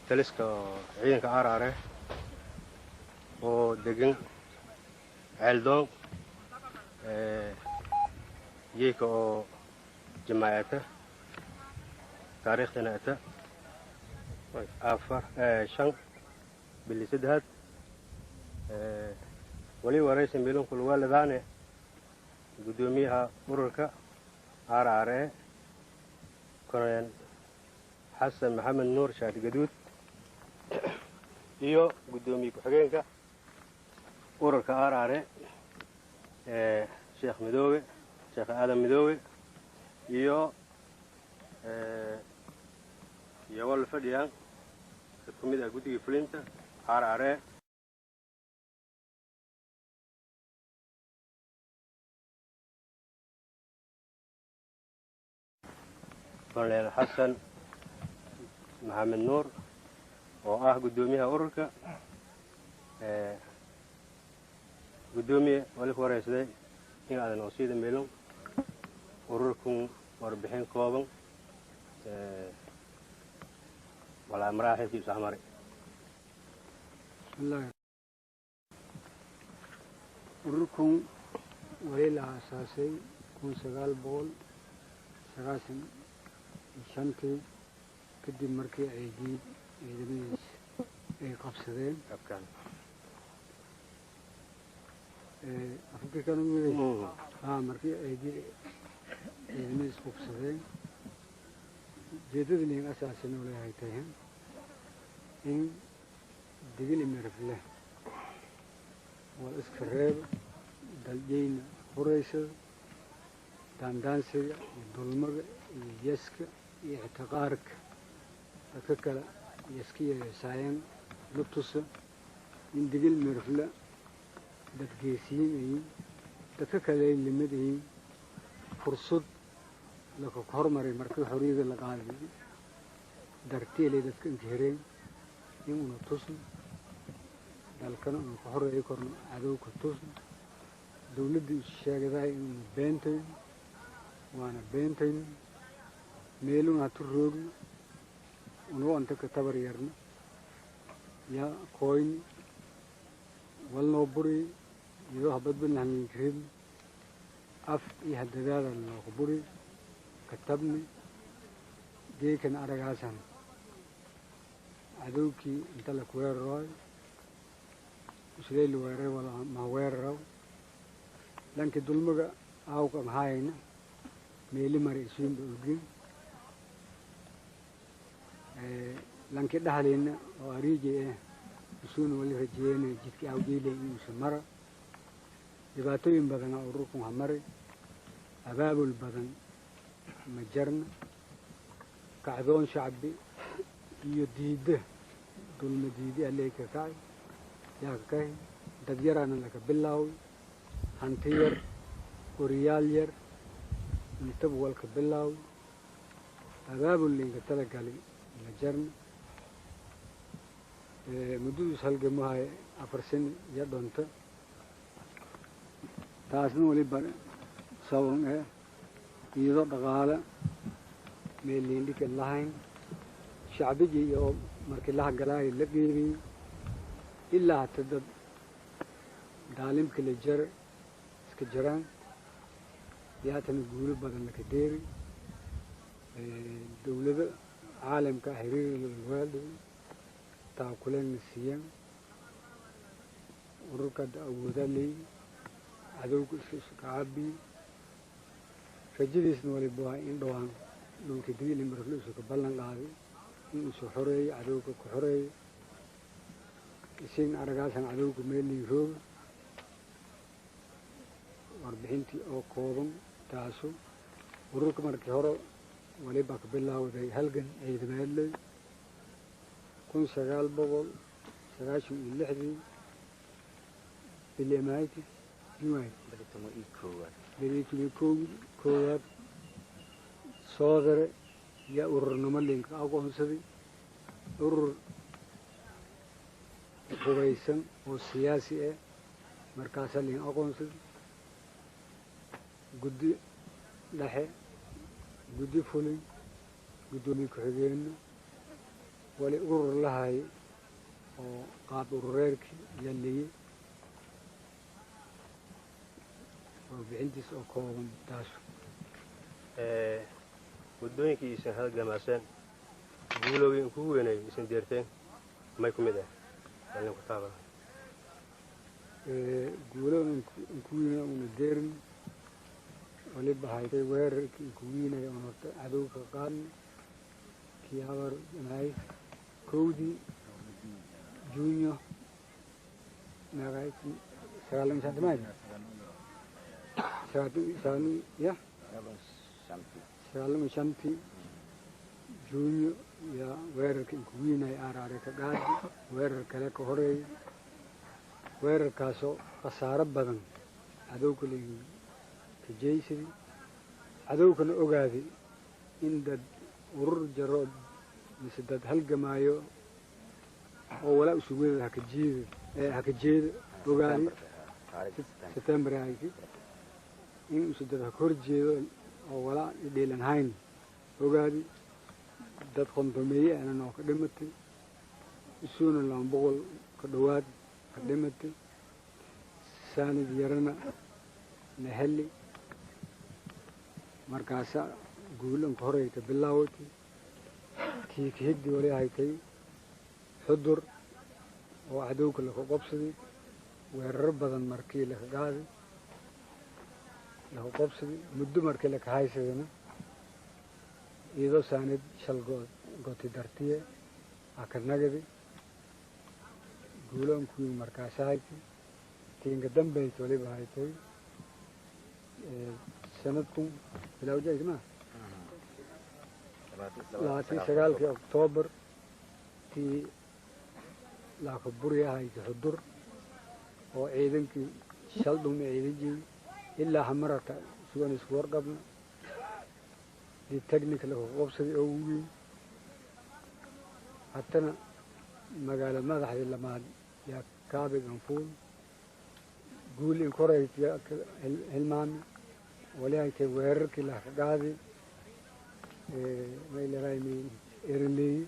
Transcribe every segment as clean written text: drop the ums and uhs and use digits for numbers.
taliska ciidanka aaraare oo degan ceeldoon geeka oo jamaacata taariikhdana ata 5 bili 3 wali waraysan meelun kul waaladaane gudoomiyaha ururka aaraare korneel xasan maxamed nuur shaati gaduud iyo gudoomiye ku-xigeenka ururka aaraare sheekh midoobe sheekh aadan midoobe iyo wal fadhiyaan dad ku mid ah guddiga fulinta aaraare korneel xasan maxamed nuur oo ah gudoomiyaha ururka gudoomiye wali ku waraysaday in aadan oo siida meelun ururkun warbixin kooban walaa maraaxilkiisu ahmaray bismillaahi ururkun wali la aasaasay 1995 kadib markii ay ciidamadiisa ay qabsadeen afrikan markii ay ciidamadiisa qabsadeen ujeedadii laga asaasay oo leeyahay tahay in digil imirafle wal iska reeb daljeyna horeysa daandaansiga iyo dulmaga iyo yeska iyo ictiqaarka dadka kale yeska iyo saayan lubtusa in digil imirafle dad geesiyin ay dadka kale ay limid ay fursad la ka hormaray markii xorriyada la qaaday darteelay dadka intiireen in uu tusin dalkana uu ka horreeyay korno cadowga tusin dawladdu sheegay in beentay waana beentay meeluna turoog uu anta ka tabar yarna ya coin walno buri iyo habad banahan grib af iyo hadadaada loo buri كتبني دي كان أرجعسن عدوكي انت لك وير راي مش ليل وير ولا ما وير راو لأنك دول مجا أو كم هاينا ميلي مريسين بوجين لأنك ده حالينا وأريجي يسون ولي رجينا جتك أو جيلي يسمرة يباتوين بدن أوروكم همري أباب البدن مجرنا كعذون شعبي يديده دول مديدي عليك كاي يا كاي دجيرانا لك بالله هنتير وريالير نتبوا لك بالله أباب اللي قتلك علي مجرنا مدوس هالجماعة أفرسن يدونت تاسنو اللي بر سوون يدو دغاله ميلين ديك اللهين شعبي يوم مركي الله قلاي لقيبي إلا تدد دالم كل جر اسكجران ياتن يقول بدل لك ديري دولة عالم كحرير للوالد تاكلين السيام وركض أودا لي عدوك كعبي فجلس نوري بوها إن دوان لون كدي اللي مرفلوس كبلن قاضي إن سحوري عدوك كحوري إسين أرجعسن عدوك ميلي يشوف 40 أو كوبن تاسو ورك مركي هرو ولي باك بالله وذي هلجن عيد ميلي كون سجال بقول سجاشو اللحدي باللي مايتي جماعي بديتوا إيكوات بديتوا كوات صادر يا أورنما لينك أقوم سبي أور كويسن والسياسي مركز لين أقوم سبي قدي لحى قدي فلي قدومي كحجين wali urur lahay oo qaab urureerkii yalliye oo bixintiis oo kooban taasu waddooyinkii isan halgamaaseen guulowgii inkuu weynay isan deerteen may ku mid ah maalin ku taaba guulowga inku wiina una deerin waliba haytay weerarkii inku wiinaya un horta cadowga qaadna kii habar nahay kowdii junyo sagaalan shantimaad sagaalan shantii junyo yaa weerarka inku wiinaya aaraare ka qaadi weerar kale ka horeeya weerarkaasoo khasaaro badan cadowga lagu kajaysaday cadowgana ogaaday in dad urur jaro mise dad halgamaayo oo walaa usugeeda haka jeeda ogaaday September hayki in usu dad haka hor jeedo oo walaa idheelan hayn ogaaday dad qondomeeye anan oo ka dhimatay isuuna 200 ka dhowaad ka dhimatay saanid yarana la heli markaasa guulanka horeyta bilaawatay tii ka higdi wali haytay xudur oo cadowga laka qobsaday weeraro badan markii laka qaaday laka qobsaday muddo markii laka haysadana iyadoo saanid shal goti dartiye aka nagadi guulankuwii markaasa haytay tiinka dambayta waliba haytay sanadkun bilawjayt ma 29 Oktoobar tii laaka burya haytay xudur oo ciidankii shal dhumi ciidanjii ilaa hamarata sugan isku warqabna dii technical laka qobsaday oo weyn haddana magaala madaxdii lamaad yaa kaabig anfuul guul in korayt yaa hilmaami wali haytay weerarkii laka qaaday maylaraymi ereleeye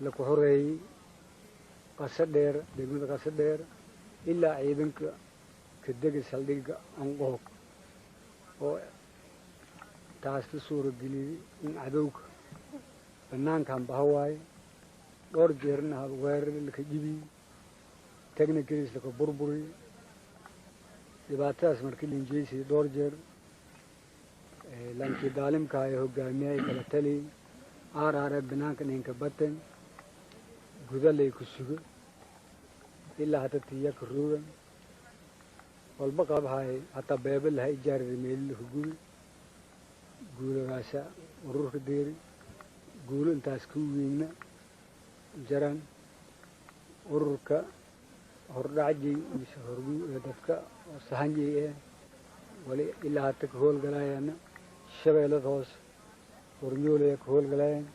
laku horeeyey qasa dheer degmada qasa dheer ilaa ciidanka ka dega saldhigga anqoog oo taas la suurageliyey in cadowga banaankan baha waaye dhowr jeerna hal weerar laka jibiyey technicaliis laka burburiyey dhibaatadaas markii linjeysay dhowr jeer lankii daalimka ee hogaamiyay kala taliyey aaraare banaanka ninka baten gudalay ku sugo ilaa hadda tiya ka ruugan walba qabhay hataa beebe laha ijaarada meeli laku gubi guulagaasa ururka deeri guulo intaas ku weyna jaran ururka hordhacjay mise dadka sahanjay wali ilaa hadda ka howlgalaayana shabeellada hoose horyoolaya ka howlgalaayaan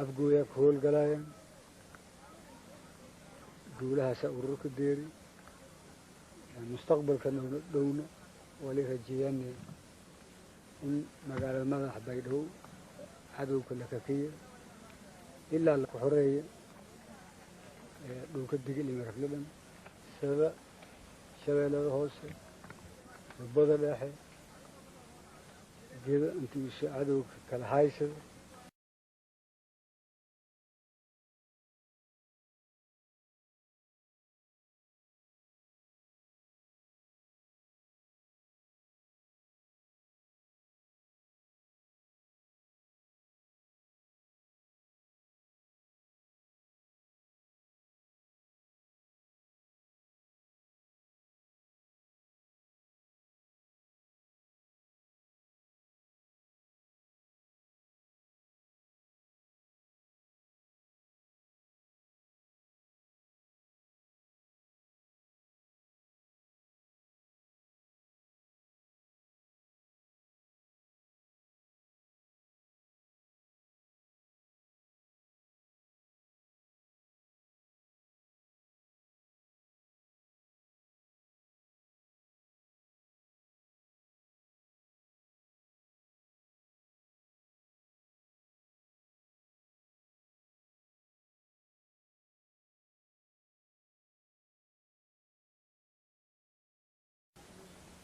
afgooyaa ka howlgalaayaan guulahaasa ururka deeri mustaqbalka dhowna wali rajeeyaan in magaalada madax baydhabo cadowga lakakiya ilaa laku xoreeya dhulka digil iyo marafladan sida shabeellada hoose jubbada dhexe geeda intii usa cadowga kala haysada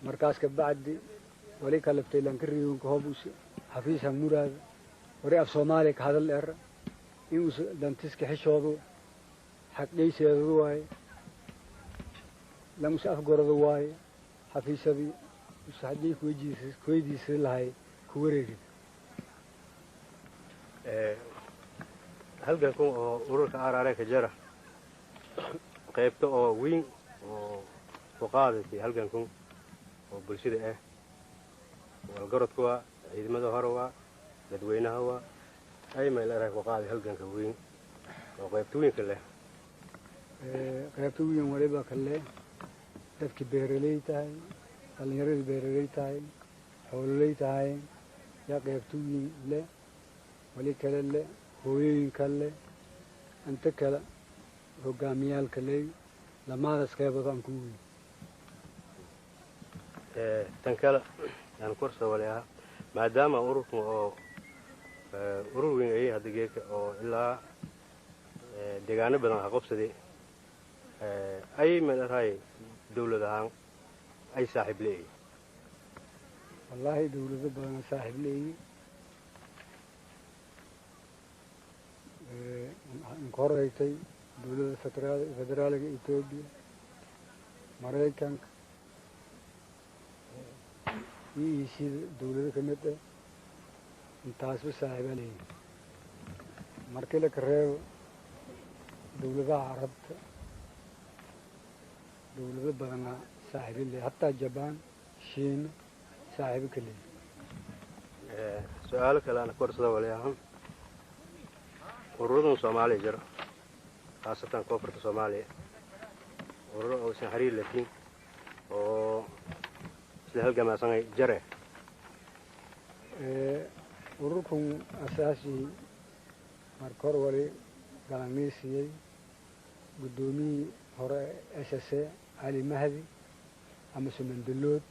markaas ka bacdi wali kalaftay lankariyon ka hobus xafiisa muraad wari af Soomaali ka hadal dheer inuu dantiska xishoodo xaqdayseedu waay lamus afgorada waay xafiisadii saxdii ku weydiisay lahay ku wareegay halgan kun oo ururka RRA ka jira qaybta oo weyn oo وقادتي halgan kun oo bulshada ah walgaradku waa ciidamada hore waa dadweynaha waa ay ma ilaahay ku qaaday halganka weyn oo qaybtooyinka leh qaybtooyin waliba kale dadka beeraley tahay dhalinyarada beeraley tahay xoololey tahay yaa qaybtooyin leh wali kale leh hooyooyin kale inta kale hogaamiyaal kale lamaadaas qaybadaan ku weyn tan kale aan korso walaha maadaama ururku oo urur weyn ay hadda geeka oo ilaa deegaano badan ka qabsaday ay madaxay dawladahan ay saaxiib leeyihiin wallahi dawlado badan saaxiib leeyihiin koraytay dawladda federaalka Itoobiya Mareykanka iyo dawladda kamid ah intaas saaxiib leeyihiin markii la kareebo dawladaha Carabta dawlado badan saaxiib leeyihiin hatta Japan Shiina saaxiib kale su'aal kale aan korsada walaha ururada Soomaaliya jira khaasatan koonfurta Soomaaliya ururo oo xiriir leh oo isla halgamaasanay jare ururkan asaasi markor wali galanisiiyay gudoomiye hore SSA Ali Mahdi ama Sumandalood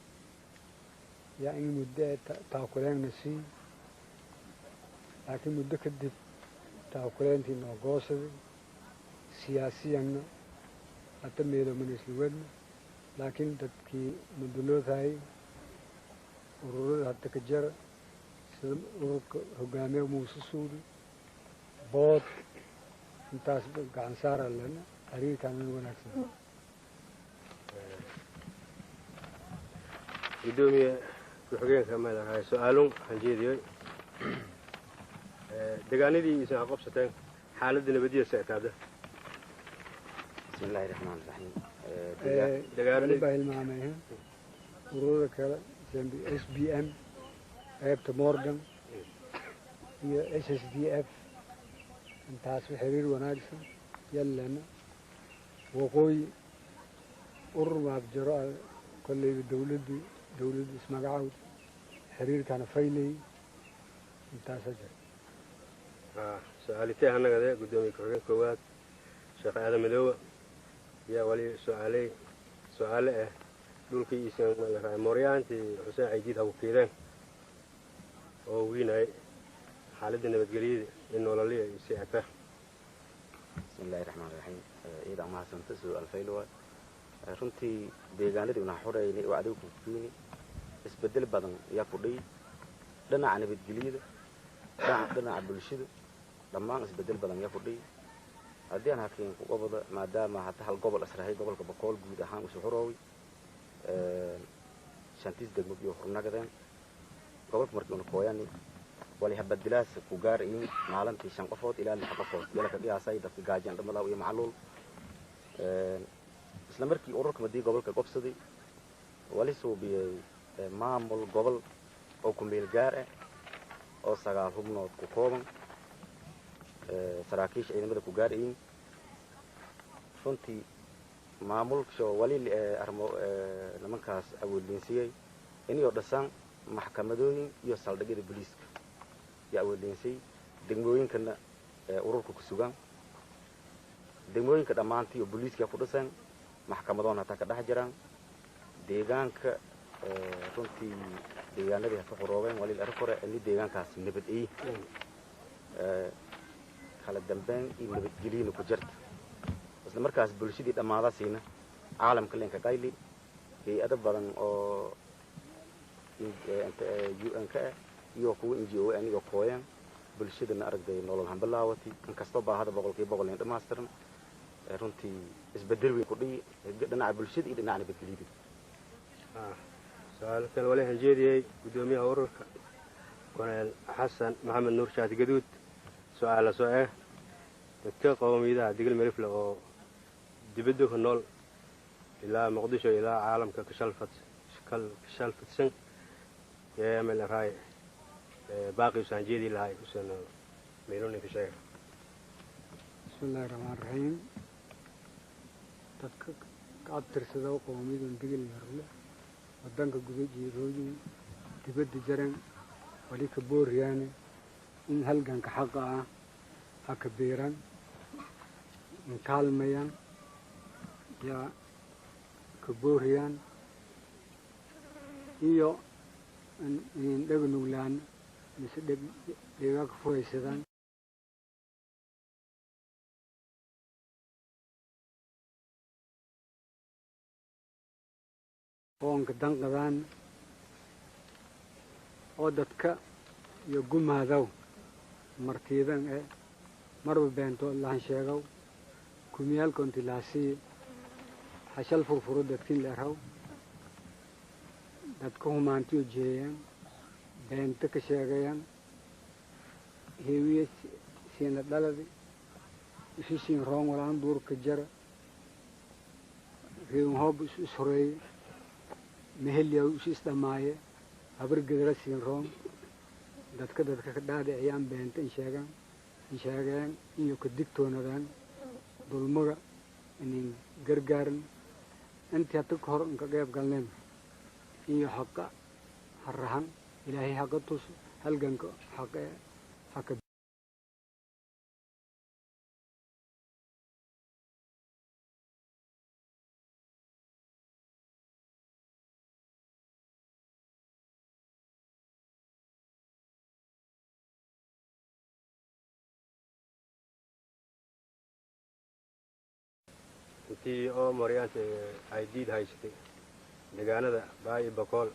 yaa in muddo taakuleen nasi laakiin muddo kadib taakuleenti noo goosaday siyaasiyan hata meelo manisliwadna laakiin dadkii Mandaloodahay ururada hadda ka jira sida ururka hogaamiye Muuse Suudi bood intaas gacan saara lana xiriirkan wanaagsan gudoomiye ku-xigeenka madaxay su'aalun hanjeediyay deegaanadii isa qabsateen xaaladda nabadiyada saataada بسم الله الرحمن الرحيم deegaanadii baa hilmaamay ururada kale SBM qaybta Morgan iyo SSDF intaas xiriir wanaagsan yalana waqooyi urur ma jiro kulli dawladdu ismagacaawd xiriirkan faylay intaas ajir su'aalitay anaga gudoomiye ku-xigeenka koowaad Sheekh Aadan Madoow yaa wali su'aale ah dhulkii isan madaxay Mooryaantii Xuseen Ciidid hawo keedeen oo wiinay xaaladda nabadgelyada in nololiya ay siicata بسم الله الرحمن الرحيم إذا ما سنت سؤال الفيلوات runtii deegaanadii una xoreeyay oo adeeg ku fiini isbedel badan yaa fudhay dhinaca nabadgelyada dhinaca bulshada dhammaan isbedel badan yaa fudhay haddii aan halkeen ku qabado maadaama hata hal gobol asrahay gobolka Boqol guud ahaan u soo xorooway shantiis degmo iyo xurnagadeen gobolka markii uu kooyani wali habadilaas ku gaareen maalintii 5 qofood ilaa 6 qofood yala ka qiyaasay dadka gaajin dhamada iyo macluul isla markii ururka madii gobolka qabsaday wali soo biyay maamul gobol oo ku meel gaar ah oo 9 xubnood ku kooban saraakiisha ciidamada ku gaareen runtii maamulka wali armo nimankaas awoodinsiyay inuu dhasan maxkamadooyin iyo saldhigyada booliiska yaa awoodinsay degmooyinkana ururka ku sugan degmooyinka dhamaantii oo booliiska ku dhasan maxkamadoon hata ka dhex jiraan deegaanka runtii deegaanadii ka qoroobeen wali arkore in deegaankaas nabad kala dambeyn iyo nabadgelyo ku jirta isla markaas bulshadii dhamaada siina caalamka leenka qayli hay-ado badan oo UN ka ah iyo kuwa NGO aniga kooyan bulshadana aragday nolol han bilaawati in kasta baahada boqolkiiba boqol in dhammaystiran runtii isbedel weyn ku dhici dhinaca bulshada iyo dhinaca nabadgelyada su'aal kale wali hanjeediyay gudoomiyaha ururka Colonel Xasan Maxamed Nuur Shaati Gaduud su'aal soo ah dadka qowmiyadaha digil mirifle oo dibadda ku nool ilaa Muqdisho ilaa caalamka ka shalfadsan يعمل راي باقي سانجيدي لهاي وسن ميلوني في شيء بسم الله الرحمن الرحيم dadka ka abtirsada qowmiyada digil mirifle wadanka gudaha roojin dibadda jaran wali ka booriyaan in halganka xaqa ah haka beeran in kaalmayaan ya ka booriyaan iyo in dhaga nuglaan mise dhiga ka furaysadaan qoonka danqadaan oo dadka iyo gumaadow martiidan marba beento lahan sheegow kumiyaalka intilaasii xashal furfuro dadkiin leeraw dadka humaantiyo jeeyaan beenta ka sheegayaan heewiye siina dhaladi isu siin roon walaan duurka jara reewin hoob isu ishoreeye mehelyaw isu isdhamaaye habar gedara siin roon dadka ka dhaadhiciyaan beenta in sheegayaan iyo ka digtoonadaan dulmaga inin gargaaran intii hadda ka hor inka qeyb galneen iyo xaqa harahan ilaahay xaqa tus halganka xaqa haka intii oo maryaanta ay diid haysatay deegaanada Baay Bakool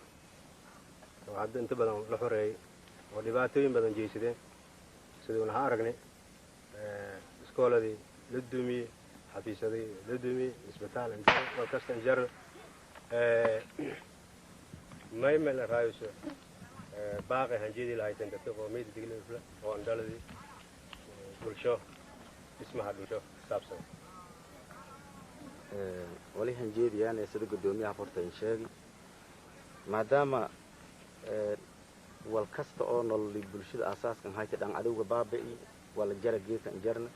oo hadda inta badan la xoreeyay oo dhibaatooyin badan jeesadeen sidoo aan aragnay iskooladii la dumiyay xafiisadii la dumiyay isbitaal oo kasta jar maymel raayso baaqi hanjeedii lahayd dadka qowmiyada digil mirifle oo andaladi bulsho ismaha bulsho saabsan wali hanjeediyaan sida gudoomiyaha horta in sheegi maadaama wal kasta oo nolol bulshada asaaskan hayta dhan adowga baabi'i wala jara geedkan jarna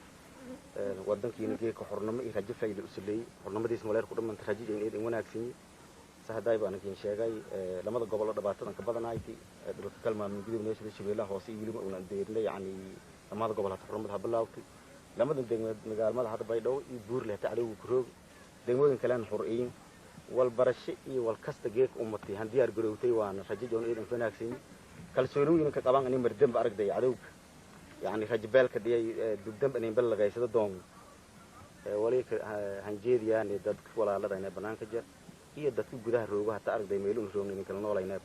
wadankiina geedka xornimo iyo rajo fayda u sileeyay xornimadiis maleer ku dhammaan rajo in wanaagsan sahaday baan idin sheegay lamada gobol dhibaatada ka badanaaytay dadka kalmaan gudub neesada shabeellaha hoose iyo wiliba una deernay yani lamada gobol hada xornimada bilaawtay lamada magaalada hadda Baydhabo iyo buur leh tacadowga ku roog degmooyin kale aan xoriyeen wal barasho iyo wal kasta geedka ummatay han diyaar garowtay waana rajo joon idin wanaagsan kalsooniyeen ka qaban in mardamba aragday cadowga yani rajo beelka dhiyay dugdamba in bal lagaysada doon wali hanjeediyaan dadka walaalada inay banaanka jir iyo dadka gudaha roogaha ta aragday meelun roognin kala noolayna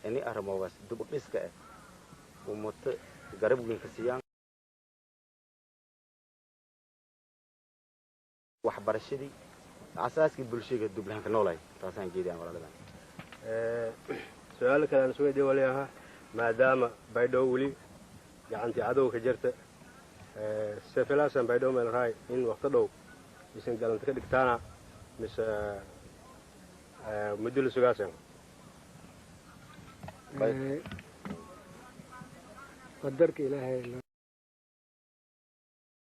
ini armogas dub dhiska ummata garab weyn ka siiyaan waxbarashadii asaaskii bulshada dublaanka noolay taasaan jeediyaan walaalada su'aal kale aan soo weydiiyay walaalaha maadaama Baydhabo wali gacantii cadowga jirta sefelaasan Baydhabo meel raay in waqti dhow isin galanta ka dhigtaana mis muddo sugaasan qadarka ilaahay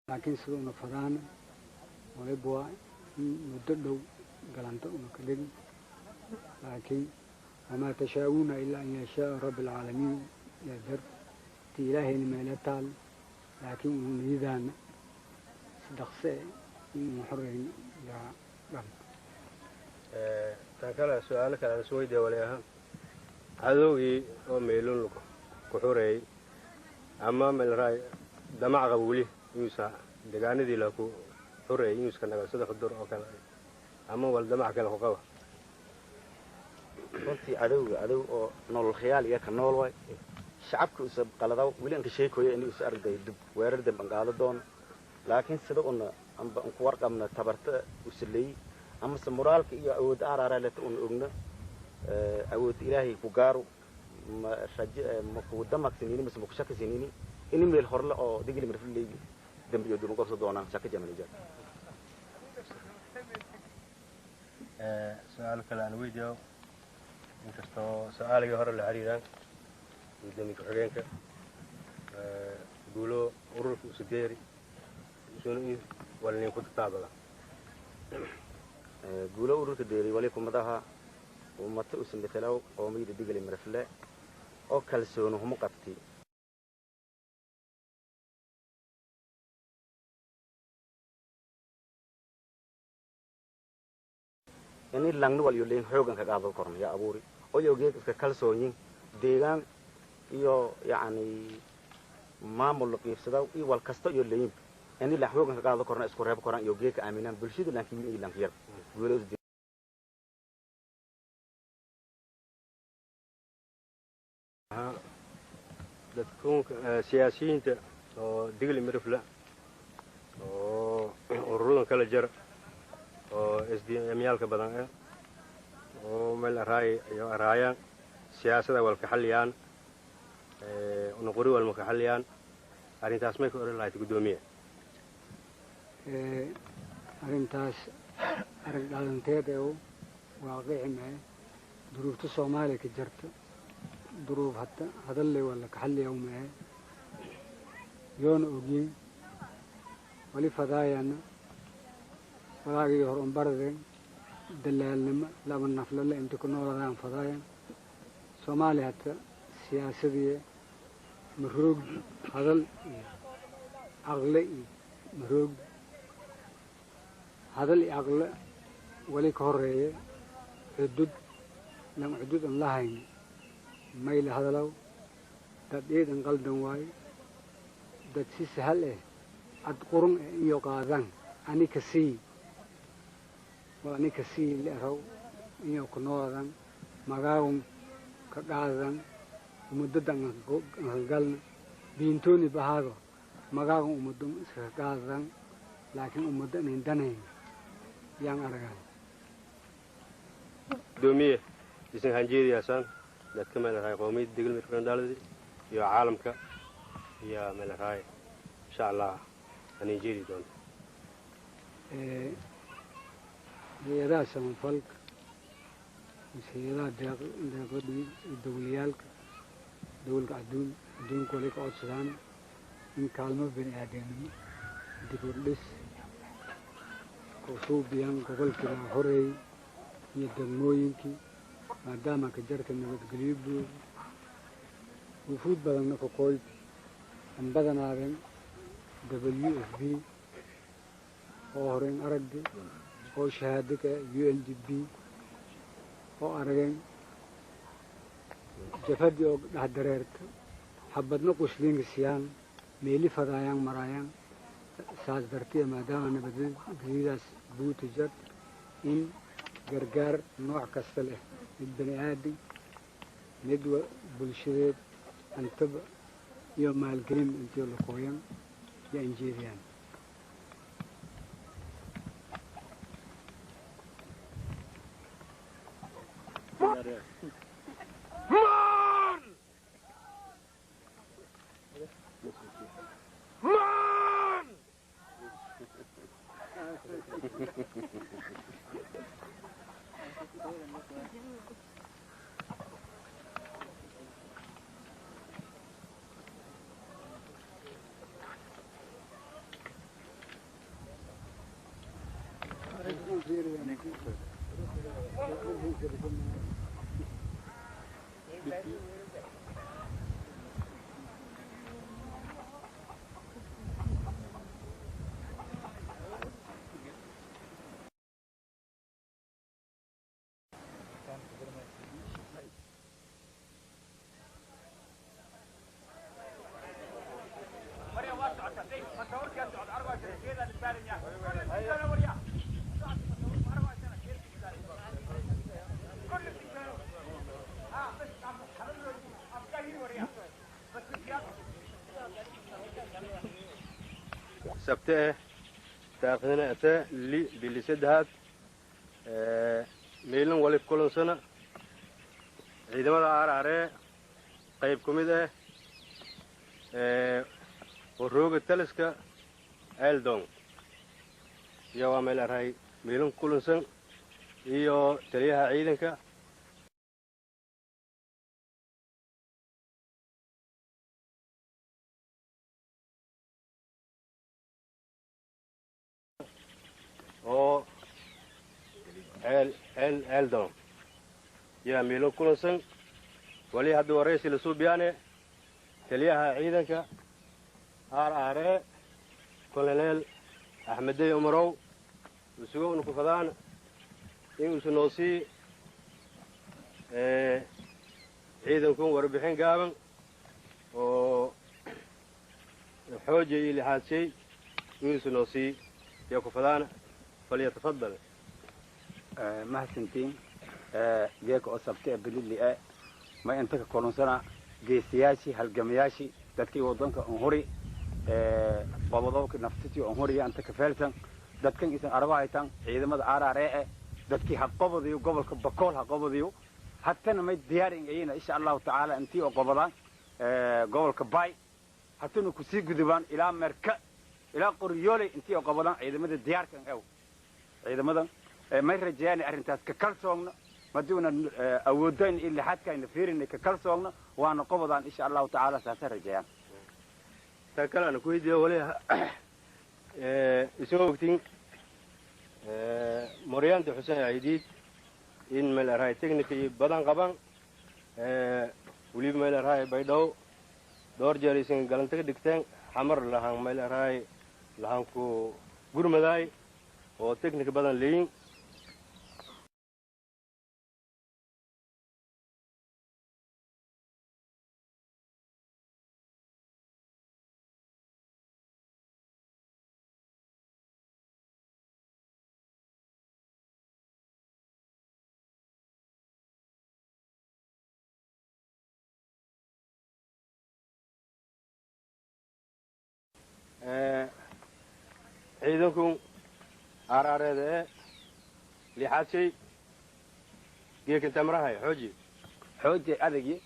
laakiin sidoo na fadaan ويبوا مددوا قلنتوا كذب لكن وما تشاءون إلا أن يشاء رب العالمين يذر تإلهي لما لا تعال لكن ميزان صدقسي محرين يا رب تاكل سؤالك على سويدي ولا عدوي وميلون لكم كحوري أمام الرأي دمع غولي يوسع دقاني دي لكو حوري يوسع كنا سد حضور أو كلا أما والدمع كلا خقوة runtii adow oo nolol khiyaal iyo ka nool way shacabku is qaladaw wili aan ka sheekoyo inuu is arday dib weerar dib aan qaado doon laakiin sida una amba ku warqabna tabarta uslay ama moraalka iyo awood aararaalata un ogna awood ilaahay ku gaaro ma raja ma ku damaksinini ma ku shakasinini in meel horla oo digli marfilay dambiyo dum qorso doona shaka jamal jaa su'aal kale aan weydiiyo inkastoo su'aalihii hore la xiriiraan gudoomiye ku-xigeenka guulo ururka usadeeri isuun walnin ku taabada guulo ururka deeri wali kumadaha ummata usmithalaw oo miyada digli marfile oo kalsoon hum qabti ini langni wal yoleen xoogan ka qaado korno ya abuuri oo yogeed iska kalsoonyin deegaan iyo yaani maamul qiibsada iyo wal kasta iyo leeyin ini la xoogan ka qaado korno isku reeb koran yogeed ka aaminaan bulshada laakiin iyo lankiyar guulo dadku siyaasiyiinta oo digli marfila oo ururadan kala jira oo SDM yaalka badan oo meel araayaan siyaasada wal ka xaliyaan una qori wal ka xaliyaan arintaas may ku oran lahayd gudoomiye arintaas arin dhalanteed oo waaqici ma duruufta Soomaaliya ka jirta duruuf hadalle wala ka xaliyo ma yoon ogin wali fadaayana walaagii hor umbarden dalaalnimo laba naflale inta ku nooladaan fadaayan Soomaaliya hata siyaasadii maroog hadal aqli maroog hadal aqli wali ka horeeye xudud lam xudud aan lahayn mayl hadalow dad eedan qaldan waay dad si sahal ad qurun iyo qaadan anika sii leerow iyo ku noodan magaawun ka qaadan muddadan galna diintooni bahaado magaawun umudum iska qaadan laakiin umuddan indanayn yaan aragay gudoomiye isin hanjeediyaasan dadka meel raay qoomiyad digil mid qandaaladi iyo caalamka iyo meel raay insha Allah aan jeedi doonto hay'adaha samafalka hay'adaha deeqadii dawliyaalka dawladda adduunka wali ka codsadaan in kaalmo bini'aadanimo dib u dhis kusuubiyaan gobolkii la horeeyey iyo degmooyinkii maadaama ka jarta nabadgelyo buuxda wufuud badanna ka qoyd an badanaadeen WFP oo horeen aragdi oo shahaado ka UNDP oo arageen jafadii oo dhax dareerta xabadna qusliinka siyaan meeli fadaayaan maraayaan saas dartiya maadaama nabadgelyadaas buuta jir in gargaar nooc kasta leh mid bani aadam mid bulshadeed antaba iyo maalgelin intii la qooyan iyo injeediyaan sabte taariikhdana ata bili saddexaad meelin wali kulansana ciidamada aararee qayb ku mid ah warooga taliska eldon iyo waa meel arahay meelin kulansan iyo taliyaha ciidanka oo eldon yaa meelin kulansan wali hadda waraysi la suubiyaane taliyaha ciidanka aararee koloneel axmedey umarow usugowna ku fadaan inuusa noo sii ciidankun warbixin gaaban oo xooja iyo lixaadshay inuusa noo sii yaa ku fadaan falyatafadal mahadsantiin geeka oo sabte bilili ma inta ka kolunsana geesiyaashii halgamayaashii dadkii waddanka unhuri qobodobka naftitii unhuriya inta ka feelsan dadkan isan araba haytan ciidamada aararee dadkii ha qobodiyo gobolka bakool ha qobodiyo hatana may diyaarin ayina insha allahu tacaala intii oo qobodaan gobolka bay hatana kusii gudubaan ilaa merka ilaa qoryooley intii oo qobodaan ciidamada diyaarkan ciidamadan may rajayaan arrintaas ka kalsoogna maduuna awoodayn in lixaadkayna fiirinay ka kalsoogna waana qobodaan insha allahu tacaala saasa rajayaan ta kale ana ku weydiiyo wali isoo ogtiin moryaanta xuseen aidiid in meel arahay technicii badan qaban weliba meel arahay baydhabo dhowr jeer aysan galanta ka dhigteen xamar lahaan meel arahay lahaan ku gurmadaay oo technic badan leeyin ciidanku aaraareeda lixaadshay geekan tamrahay xooji adagi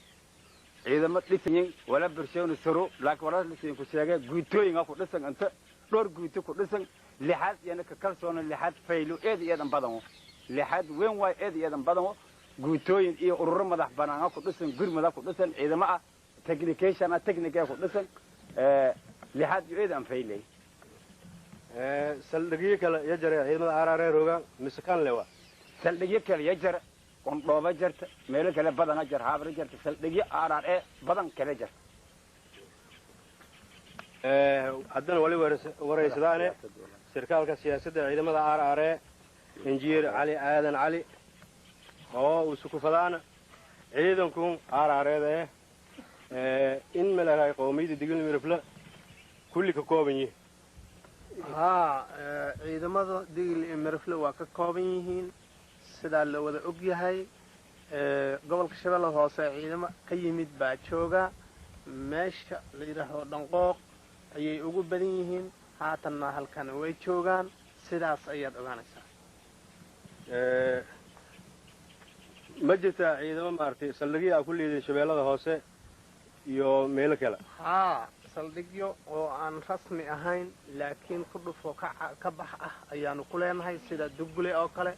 ciidamo dhisanyin wala bersheenu saro laakiin wala dhisan ku sheegay guutooyinka ku dhisan inta dhowr guuto ku dhisan lixaad iyana ka kalsoona lixaad faylo eedan badan lixaad weyn waay eedan badan guutooyin iyo ururo madax banaan ku dhisan gurmada ku dhisan ciidamo ah technique ku dhisan lixaad eedan faylay saldhigyo kale ya jara ciidamada aararee roogaan mise kan lewa saldhigyo kale ya jara qondhooba jarta meelo kale badana jar haabra jarta saldhigyo aararee badan kale jarta haddana wali waraysadaane sarkaalka siyaasadda ciidamada aararee injineer cali aadan cali oo usu ku fadaana ciidankun aarareeda in malarahay qowmiyadda digil mirifla kulli ka kooban yihiin ها ciidamada digil iyo mirifle waa ka kooban yihiin sidaa la wada og yahay gobolka shabeellaha hoose ciidamo ka yimid baa jooga meesha la yidhaahdo dhanqooq ayay ugu badan yihiin haatanna halkan way joogaan sidaas ayaad ogaanaysaa ma jirtaa ciidamo maaragtay saldhigyo aa ku leedahay shabeellada hoose iyo meelo kale haa saldhigyo oo aan rasmi ahayn laakiin ku dhufo ka bax ah ayaanu ku leenahay sida dugule oo kale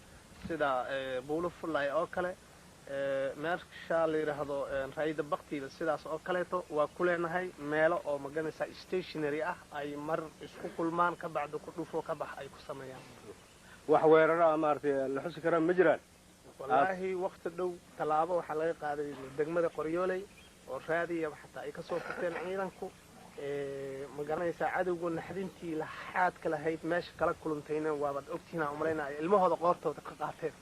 sida buulo fullay oo kale meesha la yidhaahdo raayida baktiida sidaas oo kaleeto waa ku leenahay meelo oo maganaysa stationary ah ay mar isku kulmaan ka bacdo ku dhufo ka bax ay ku sameeyaan wax weeraro ah maaragtay la xusi karaa ma jiraan wallaahi waqti dhow tallaabo waxaa laga qaaday degmada qoryooley oo raadiya xataa ay ka soo furteen ciidanku magaranaysaa cadowga naxdintii laxaadka lahayd meesha kala kulantayna waabaad ogtihiin aan umalaynaa ilmahooda qoortooda ka qaateen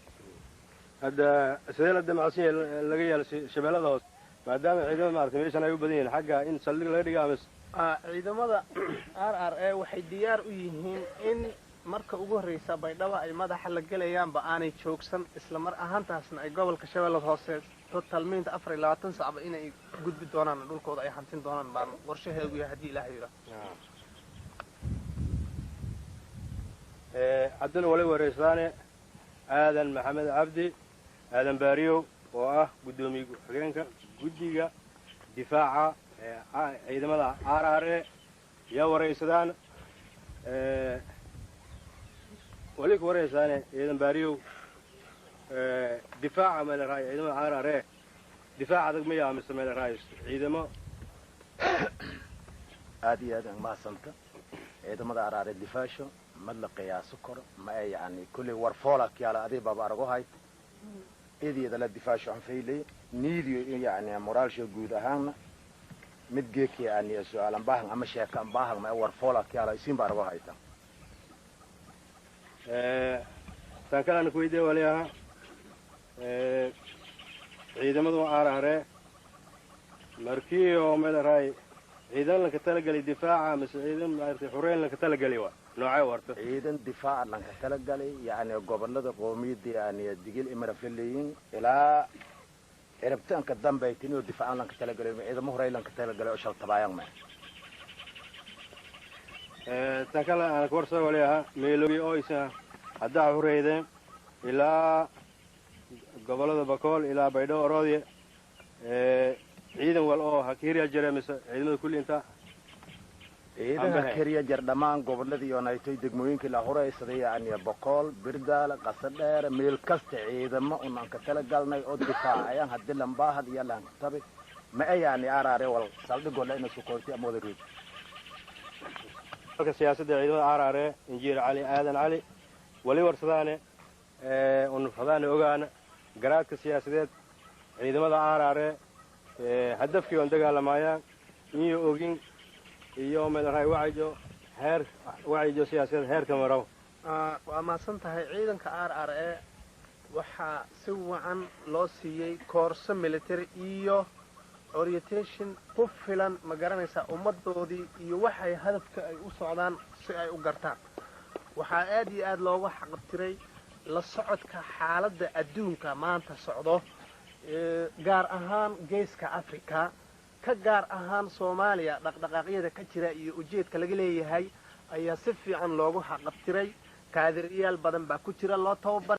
hadda sidee la damacsan yahay laga yaalo shabeellada hoose maadaama ciidamada maaragtay meeshan ay u badan yihiin xagga in saldhig laga dhiga ama ciidamada RRA waxay diyaar u yihiin in marka ugu horreysa baydhabo ay madaxa la gelayaanba aanay joogsan isla mar ahaantaasna ay gobolka shabeellada hoose totalmiinta 24 saac inay gudbi doonaan dhulkooda ay hantin doonaan baan qorshaheedu yahay hadii ilaahay yiraahdo haddana wali wareysaane aadan maxamed cabdi aadan baariyow oo ah guddoomiye ku-xigeenka guddiga difaaca ciidamada RRA yaa wareysadaan wali ku wareysaane aadan baariyow difaaca meel raay ciidamada RRA difaac adag ma yaa mise meel raay ciidamo aad iyo aad mahadsanto ciidamada RRA difaasho mad la qiyaaso karo ma ay yani kulli war foolak yaala adii baba arago hayd idiyada la difaasho aan faylay niidiyo yani moraalsho guud ahaan mid geeki yani su'aalan baahan ama sheekan baahan ma war foolak yaala isin baa arago hayta tan kale aan ku weydiiyay waliyaha ciidamada RRA markii oo meel raay ciidan la ka talagalay difaaca mise ciidan maartay xureen la ka talagalay waa noocay warto ciidan difaac la ka talagalay yani gobolada qoomiyada yani digil imara faleeyin ilaa irabtaanka dambeeyay inuu difaac la ka talagalay ciidamo horey la ka talagalay oo shal tabaayaan ma tan kale aan ku warso waliyaha meelogi oo isa hadda xureeyeen ilaa gobolada Bakool ilaa Baydhabo Roodiye ciidan wal oo hakiiriya jareemisa ciidamada kulli inta ciidan hakiiriya jar dhamaan goboladii oo naaytay degmooyinka la horeysaday yani Bakool Birdaal Qasadheer meel kasta ciidamo aan ka tala galnay oo difaacayaan hadii lambaahad iyo laan tabi ma ay yani RRA wal saldhigo la inuu sukoortay ama wadareed halka siyaasadda ciidamada RRA injineer Cali Aadan Cali wali warsadaane oo fadaan ogaana garaadka siyaasadeed ciidamada RRA hadafkii oo dagaalamaayaan iyo ogin iyo meel raay wacyijo siyaasadeed heerka maraw waa maasan tahay ciidanka RRA waxaa si wacan loo siiyey koorso military iyo orientation ku filan ma garanaysaa ummadoodii iyo waxay hadafka ay u socdaan si ay u gartaan waxaa aad iyo aad looga xaqabtiray la socodka xaaladda adduunka maanta socdo gaar ahaan geeska Afrika ka gaar ahaan Soomaaliya dhaqdhaqaaqyada ka jira iyo ujeedka laga leeyahay ayaa si fiican loogu xaqabtiray kaadiriyaal badan baa ku jira loo tababar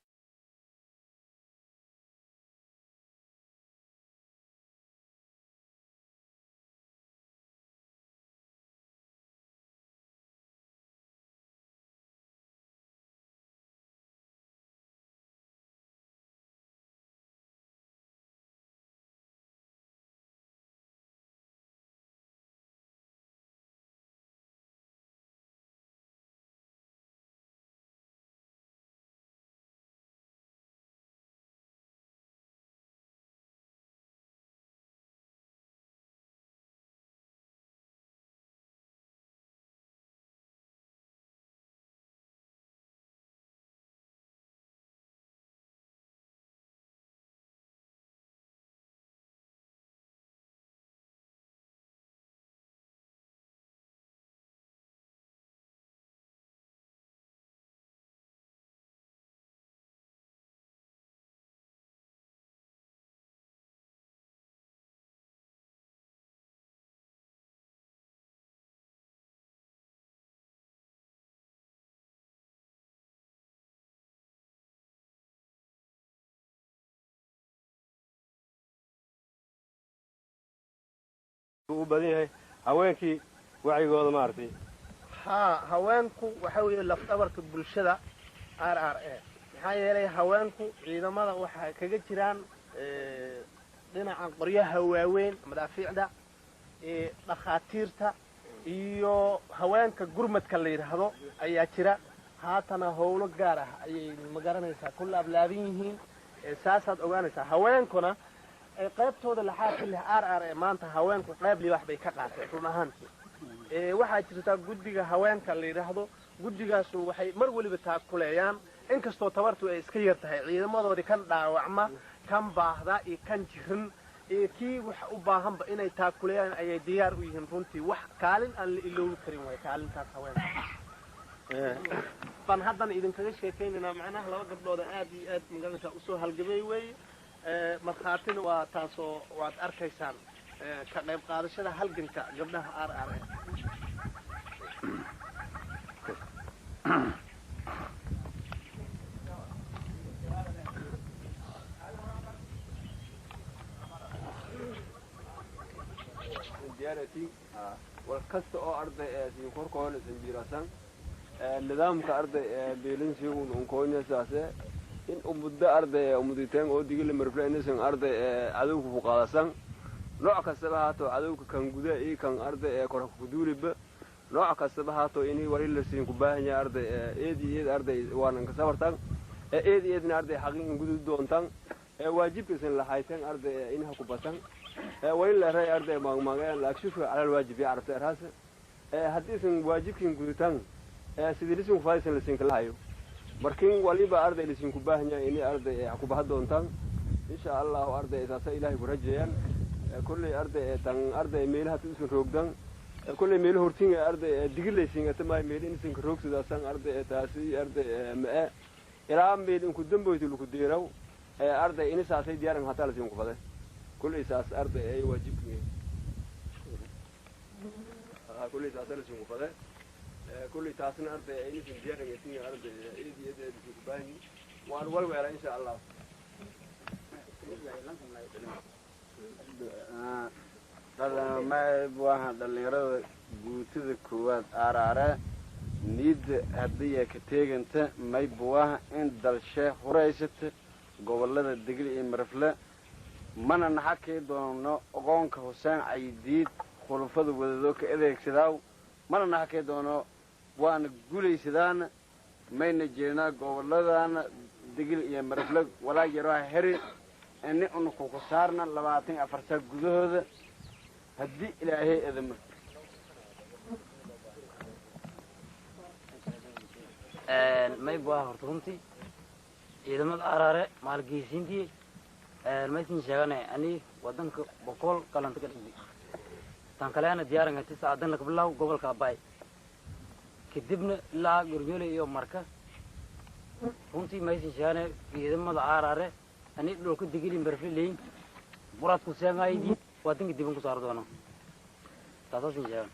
u badan yahay haweenkii wacigooda maartay haweenku waxa weeye lafdabarka bulshada RRA maxaa yeelay haweenku ciidamada waxa kaga jiraan dhinaca qoryaha waaweyn madaafiicda dhakhaatiirta iyo haweenka gurmadka la yiraahdo ayaa jira haatana howlo gaar ah ayay ma garanaysaa ku laablaabin yihiin saasaad ogaanaysaa haweenkuna qaybtooda laxaad leh RRA maanta haweenku qayb li wax bay ka qaateen run ahaantii waxaa jirta guddiga haweenka la yiraahdo guddigaas waxay mar waliba taakuleeyaan inkastoo tabartu ay iska yar tahay ciidamadoodii kan dhaawacma kan baahda iyo kan jirin kii wax u baahanba inay taakuleeyaan ayay diyaar u yihiin runtii wax kaalin aan la iloobi karin way kaalintaas haweenka ban haddana idinkaga sheekaynayna macnaha laba gabdhood aad iyo aad magaranaysaa usoo halgamay weeye markhaatina waa taasoo waad arkaysaan ka qayb qaadashada halganka gabdhaha RRA diyaarati والكست أو أرض سيكون كون سنجيراسان النظام كأرض بيلن سيكون أنكوني ساسة إن أمود أرض أموديتين أو ديجل مرفلين سن أرض عدوك فقاسان نوع كسبهاتو عدوك كان جدا إيه كان أرض كره كدوري ب نوع كسبهاتو إني وريل سين كباهني أرض إيدي أرض وانا كسبرتان إيدي أرض حقين جدود دونتان واجب كسن لحيتان أرض إنها كبتان وإلا رأي أرض ما لكشوف على الواجب يعرف رأسه حديث واجب كين جدتان سيدرسون فايس لسين كلايو مركين وليبا أرض لسين كباهني إني أرض كباه دونتان إن شاء الله أرض إذا سإلهي برجيان كل أرض تان أرض ميلها تسون روكدان كل ميل هورتين أرض دقيل لسين أتما ميلين سين كروك سداسان أرض تاسي أرض ماء إرام ميلين كدم بيتلو كديرو أرض إني ساسي ديارن حتى لسين كفاده كل إساس أرض أي واجب كل إساس لسين كفاده كل تاسن أرض أي نسين ديارن يسين أرض إيدي لسين كباهني وأول ولا إن شاء الله ما بوها دليرة جوتي كواد أرارة نيد هدية كتير أنت ما بوها إن دلشة خريجت قبل لا الدقيق مرفلة من نحكي دونه أقونك حسين عيديد خلفه وذوك إذا يكسداو من نحكي دونه وأنا قولي سدان ما ينجينا قبل لا أنا دقيق مرفلة ولا يروح هري أني أنكو خسارنا لبعتين أفرسك جذوه هدي إلهي إذن ما يبغى هرتونتي إذا ما أراره مال جيسينتي ما يسنجعنا أني ودنك بقول كلام تكلم تانكلنا ديارنا تسعة دن لك بالله قبل كاباي كدبنا لا يرجولي يوم مركا هونتي ما يسنجعنا إذا ما أراره أني لو كنت تقولين برفلين برات كوسان عايدي واتين كدبن كوسار دونا تاسو سنجان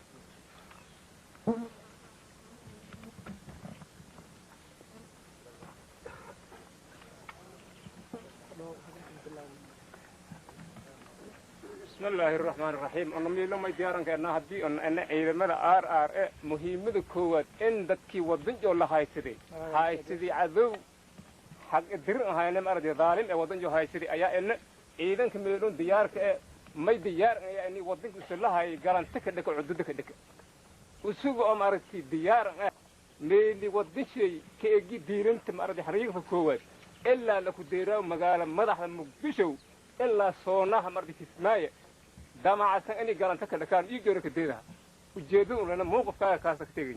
بسم الله الرحمن الرحيم أنا ميلو ما يديرن كأنها هدي أن إذا ما آر مهم كوات إن دتكي ودنجو الله هاي سدي عذو حق الدرء هاي نم أرد ظالم ودنجو هاي سدي أيا إن إذا كملون ديار ما ديار يعني ودنك سلها هاي قالن تكدك عدودك دك وسوق أمرتي ديار ميلي ودنشي كأجي ديرن تم أرد حريق في كوات إلا لكو ديراو مقالا مدح مقبشو إلا صونها مرد تسماية دام عسان إني قالن تكدك كان يجورك ديرها وجدون لنا موقف كاسك تيجي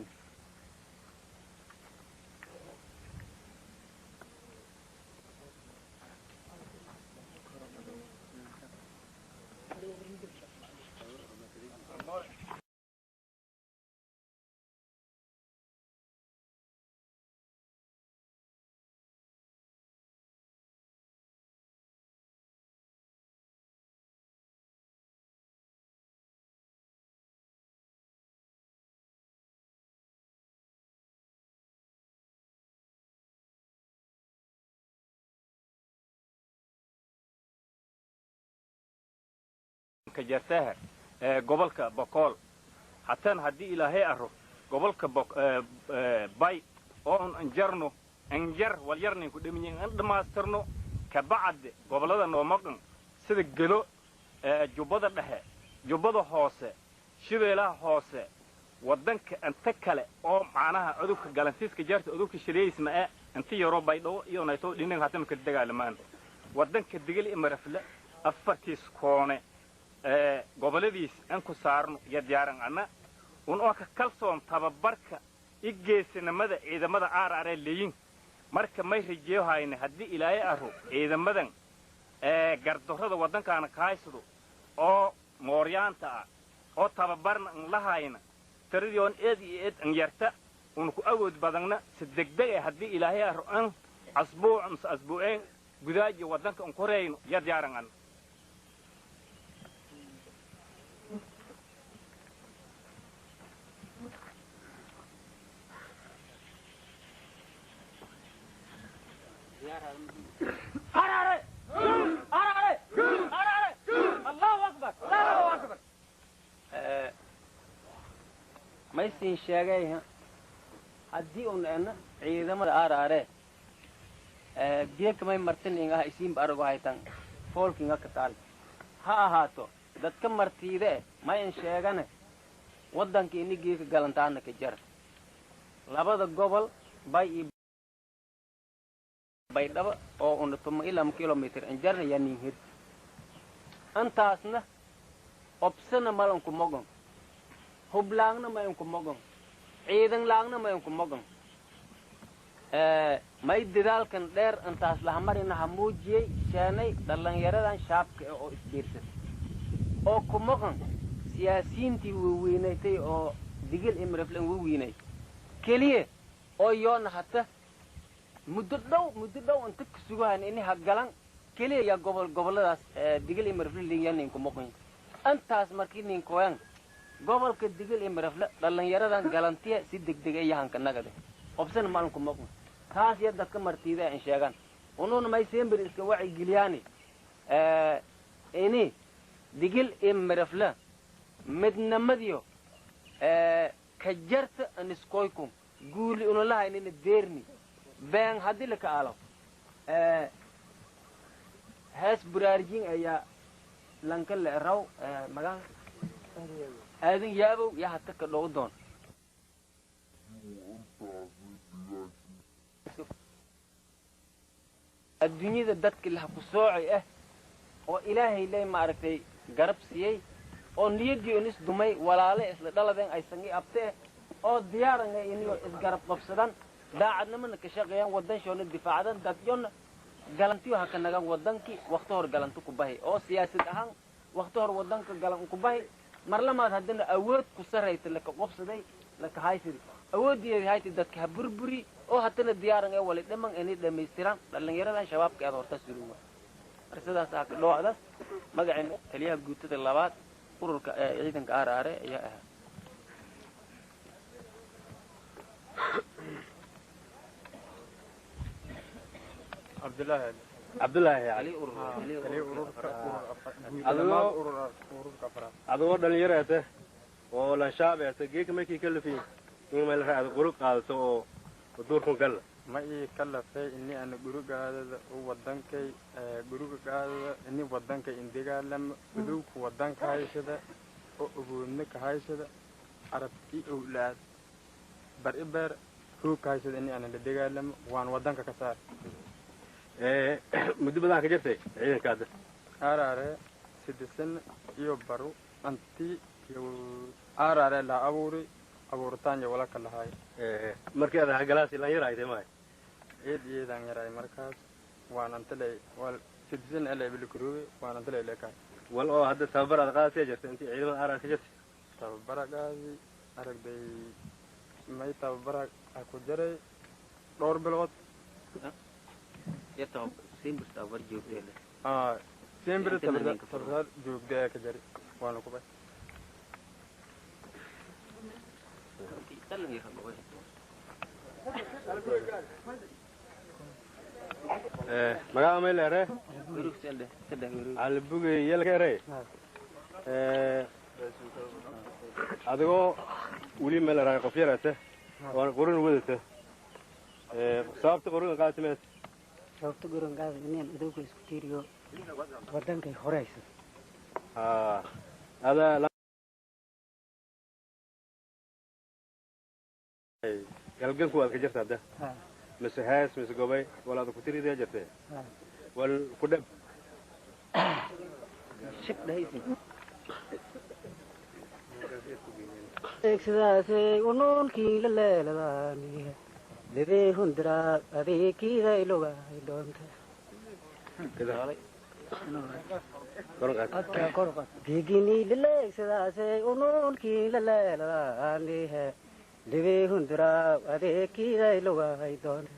كجرتها قبلك بقول حتى هدي إلهي أرو قبلك باي أو أنجرنو أنجر واليرني كدمين عندما استرنو كبعد قبل هذا نومقن صدق جلو جبضة لها جبضة حاسة شبيلة حاسة ودنك أنتكله أو معناها عدوك جالنتيس كجرت عدوك شريه اسمه أنت يا رب بايدو يونايتو لينك هاتم كدجال مان ودنك الدجال إمرفلة أفرتيس كونه goboladiis aan ku saarno iyo diyaaran ana oo ka kalsoon tababarka igeesinimada ciidamada aarare leeyin marka may rijeeyo hayne hadii ilaahay aro ciidamadan gardarrada wadankaana ka haysado oo mooryaanta oo tababarna la hayna tiriyoon eed an yarta ku awood badanna si degdeg ah hadii ilaahay aro aan asbuuceen gudaaji wadanka aan koreyno iyo diyaaran ana ما يصير شيء هدي أن عيدا ما أراره جيك ما يمرتين إنها يسيم بأرجو هايتان فولك إنها كتال هاتو ده كم مرتيده ما ينشأنا ودان كإني جيك جالنتان كجر لابد قبل باي دابا أو أن ثم إلى كيلومتر إنجر يعني هير أنت أصلا أبسنا ما لونكم مغن هبلاننا ما ينكم مغن عيدن لاننا ما ينكم مغن ما يددال كان دير أنت أصلا همارينا هموجي شاني دلان يردان شابك أو إسبيرسل أو كمغن سياسيين تي ووينيتي أو ديجل إمرفلن وويني كليه أو يون حتى مددو أنت كسوغان إني هجلان كليه يا قبل داس ديجل إمرفلن ليان إنكم مغن أنت أسمركين إنكوان قبل كديجل إمرفلن دلان يردان جالنتيه سيدك دقيقة هنكنا كده أبسن مالكم مغن هاس يدك مرتيده إن شاءان ونون ما يسمبر إسكواعي جلياني إني ديجل إمرفلن مدنا مديو كجرت نسكويكم قولي أن الله إني نديرني بين هذه لك ألف هاس برارجين أيا لانكل الرو مقال هذين يابو يا هتك لودون الدنيا دتك كلها كسوعي وإلهي لي ما عرفتي قرب سيي oo niyadii inis dumay walaale isla dhaladeen ay sangi abtee oo diyaaran inay isgarab qabsadaan daacadnimada ka shaqeeyaan wadan shoona difaacadan dadyon galantiyo ha kanaga wadankii waqti hor galantu ku bahay oo siyaasad ahaan waqti hor wadanka galan ku bahay marlamaad hadana awood ku sareyta la ka qabsaday la ka haysiri awoodii hay'ad dadka burburi oo hadana diyaaran ay wali dhaman inay dhameystiraan dhalinyaradan shabaabka aad horta suruwa arsadaas ah dhoodaas magacin taliyaha guutada labaad ururka ciidanka aaraare ayaa ah Abdullahi Ali adoo dhalinyarada oo la shaabeeyay geek markii kala fiin in meel raad qurub qaadato oo duurku gal ma ii kala fay inni ana gurugaada oo wadankay gurugaada inni wadankay indigaalam udowku wadanka haysada oo ubuudna ka haysada arabti awlaad bar ibar ruuka haysada inni ana digaalam waan wadanka ka saar muddo badan ka jirtay ciidankaada aaraare sidisan iyo baro anti iyo aaraare la abuurtaan iyo wala kala hay markii aad hagalaasi la yaraayday maay eedan yaraay markaas waan antalay wal sidisan ala bil kuruwe waan antalay leeka wal oo hadda tababar aad qaadayay jirtay intii ciidamada aaraar ka jirtay tababaragaasi aragday may tababar ku jiray dhowr bilood يتوب سيمبر تاور جوجل سيمبر تاور جوجل كجري وانا كوبا magaca ma leeyahay al bugay yelkare adigoo wali ma leeyahay qof yarata waan qorin wadata sababta qorin qaatay sababta qorin qaatay inaan idinku isku tiiriyo wadankay horeysa ada galganku waad ka jirtaa hadda mise hees mise gobay walaad ku tiridaa jirtay wal ku dhab shib dhaysi sidaasay unuunkii la leeladaani lebee hundira adeekiida ilogaay doonta digini lileeg sidaasay unuunkii la leeladaani lebee hundira adeekiida ilogaay doonta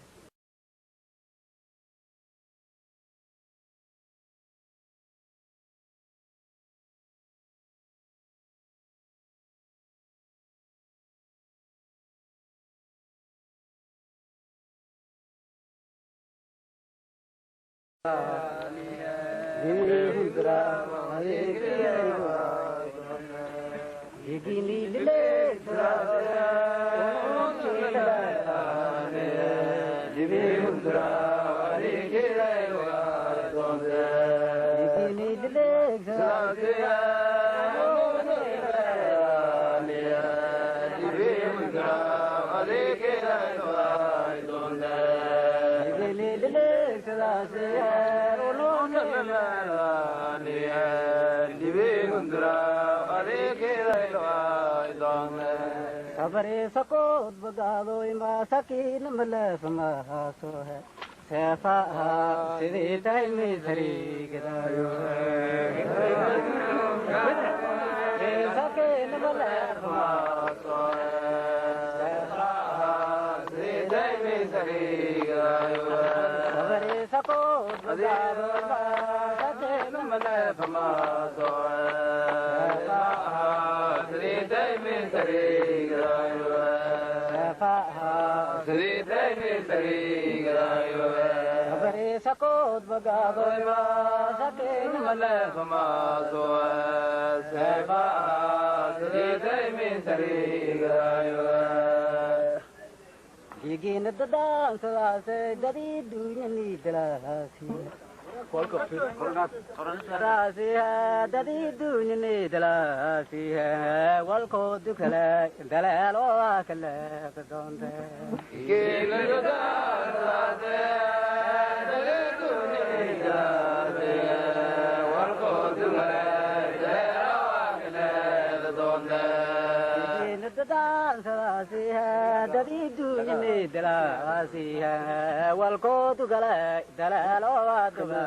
Begini, Sabare sakot bagado ima sakin malaf mahaso hai sefa sidi tai me thari gadayo sakin malaf mahaso sefa sidi tai me thari gadayo sabare sakot bagado ima sakin malaf mahaso sefa sidi tai me thari Sabare sakot bagado ima sakin malaf mahaso sefa sidi tai me thari gadayo Digin dadan se dari dunia ni dalasi Dalasi hai dari dunia ni dalasi hai walko dukhala dalalo akala kadonde Digin dadan se dari dunia ni dalasi hai walko dukhala dalalo akala kadonde Dalasi hai dari dunia ni dalasi hai walko dukhala dalalo akala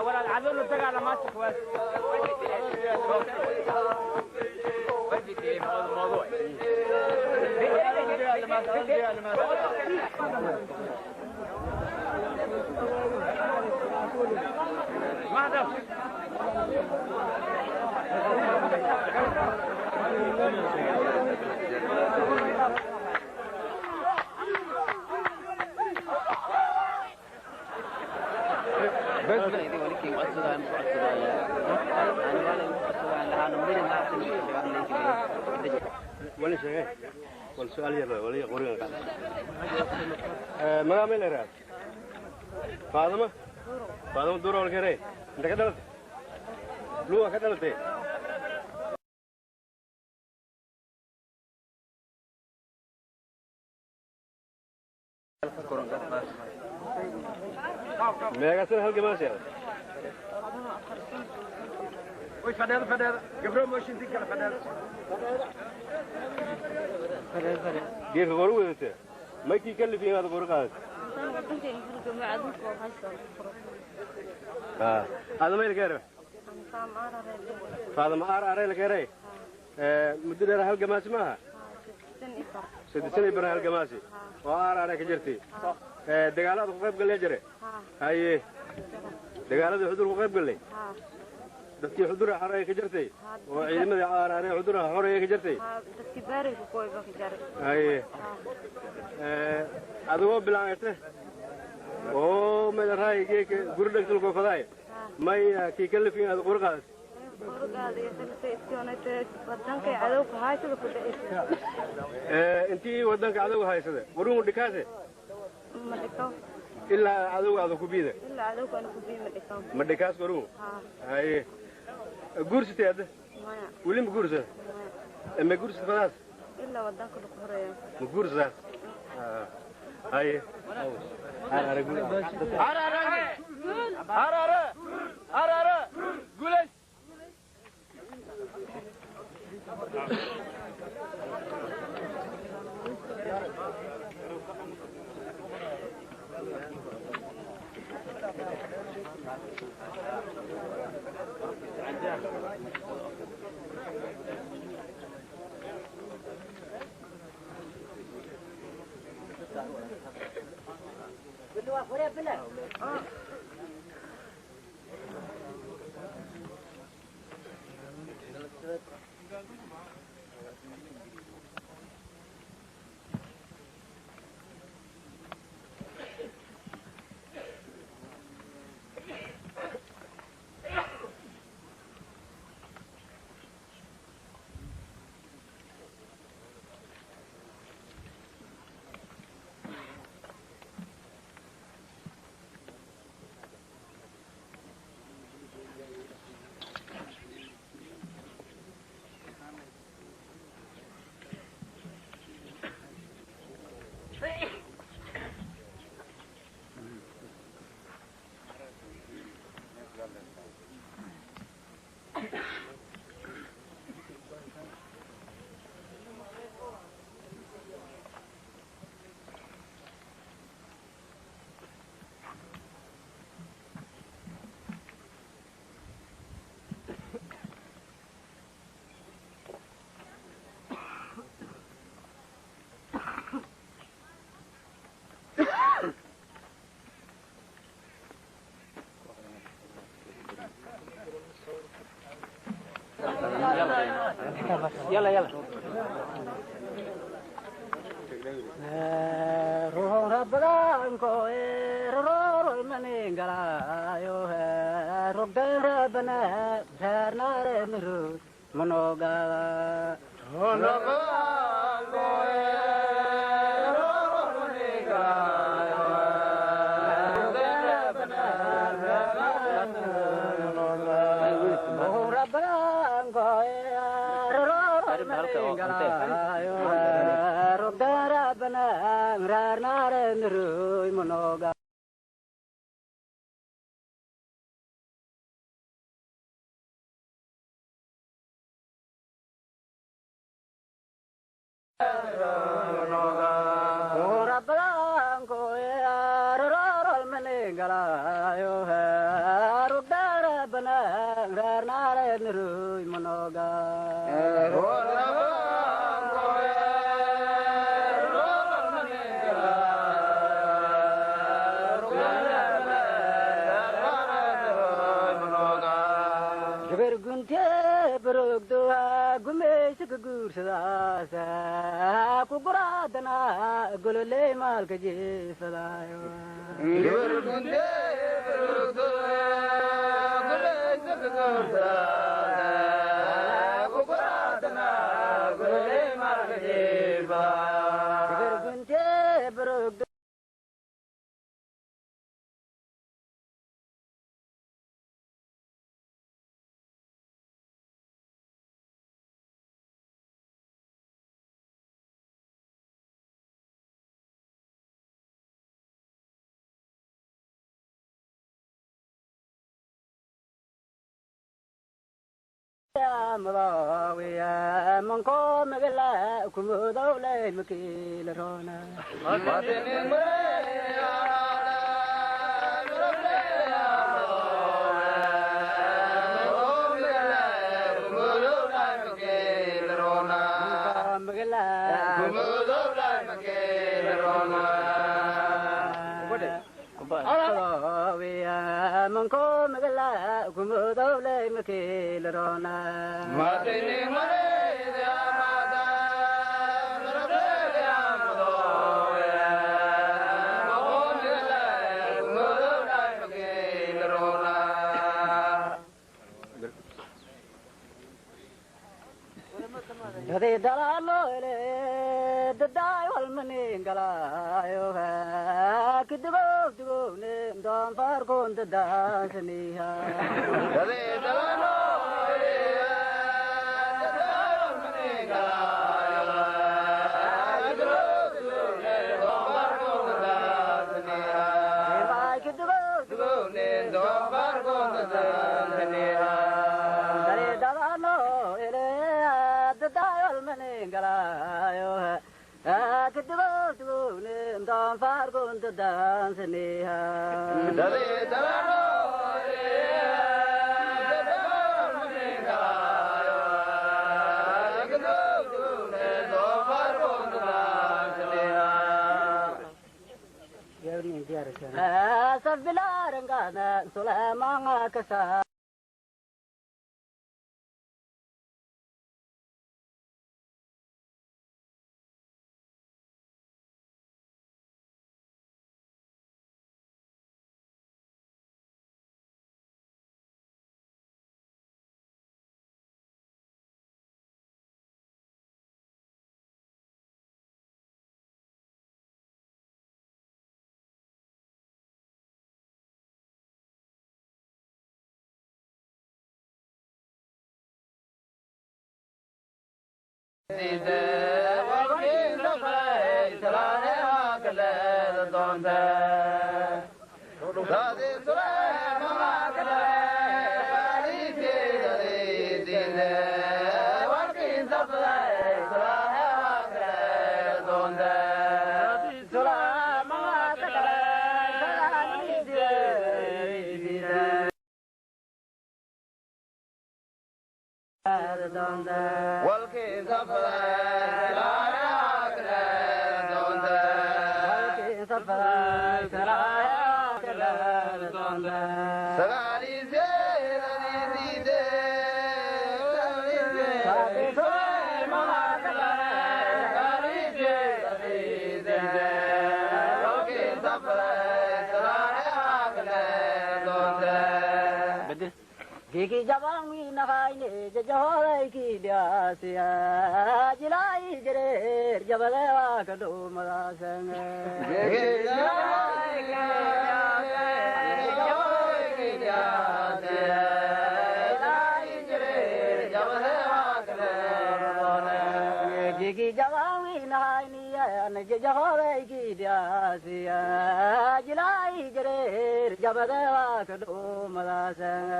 ولا العدو نتقع على ماسك بس الموضوع ما هدف ولا شيء والسؤال يلا ولا يقولون ما عمل رأي فاطمة دور ولا كره انت كده لو كده لته ما قصر هل كمان شيء وش فدادة قبل ما شنتي كلا فدادة جيك غرو انت ما يكلف فيها هذا غرقات هذا ما يلقى هذا ما أرى لك رأي مدير هالجا ما اسمها ست سنة برا هالجا ماسي وأرى لك جرتي دجالات وقيب قال لي جري هاي دجالات حضور وقيب قال لي dadkii xudura xaray ka jirtay oo ciidamada aaraanay xudura xoreey ka jirtay dadkii baaray ku qoyba ka jaray ay adoo bilaantay oo meel raayige gurdagtul ko faday may ki kalifin ad qurqaad qurqaad iyo dadka wadanka cadow ku haysada ku dhaysay intii wadanka cadow haysada waruu dhikaase ma dhikaw ilaa cadow aad ku biida ilaa cadow kan ku biida ma dhikaw ma dhikaas waruu ay guursatay hada wali ma guursa ma guursa fadaas illa wadanka ku horeeyo ma guursa hay arara guulays يلا يلا روح ربنا انكو روح المنينغلا يو روح ربنا سرنا نرو منوغا قولوا مالك جي فلايو يا مضاوية منكم مقلا كمودو لي مكيل رونا منكم مقلا كمودو لي مكيل رونا ماتني مريد يا مدام ربك يا مضوية مقوم لك مدو لك مكيل رونا هذه دلالو إلي دداي والمنين قلايو كدقو دقو نيم دون فاركون دداسنيها هذه دلالو إلي دداي والمنين قلايو كدقو دقو نيم دون فاركون دداسنيها كدقو نيم دون فاركون دداسنيها هذه دلالو إلي دداي والمنين قلايو كدقو دقو نيم دون فاركون دداسنيها هذه دلالو سبلا رنگانا سليمان كسا Gigi jabang mi nakai ne jahoi ki diasya jilai jere jabalewa kadu marasang Gigi jabang mi jahoi ki diasya jilai jere jabalewa kadu marasang Gigi jabang mi nakai ne jahoi ki diasya jilai jere jabalewa kadu marasang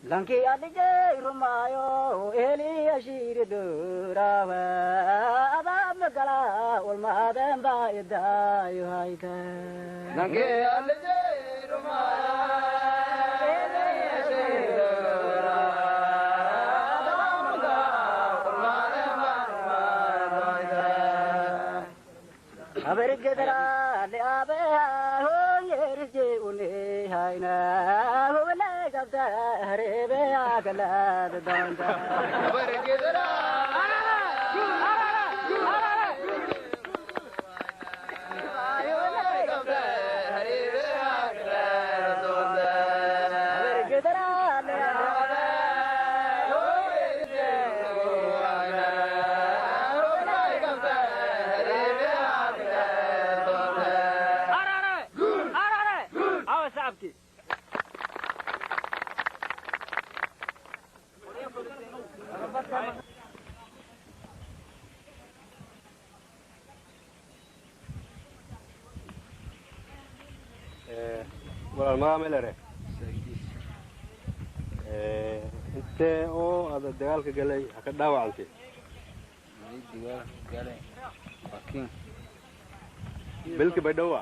Lanki adije rumayo eli ashir durawa adam gala wal madan ba idayu haita Lanki adije rumayo eli ashir durawa Aber gedra le abe ho yerje une haina ho le gabda hare be agla danda Aber gedra ما ملره انت او هذا دغالك قالي ka dhaawacantay دجال قال لكن bilki bay dhawa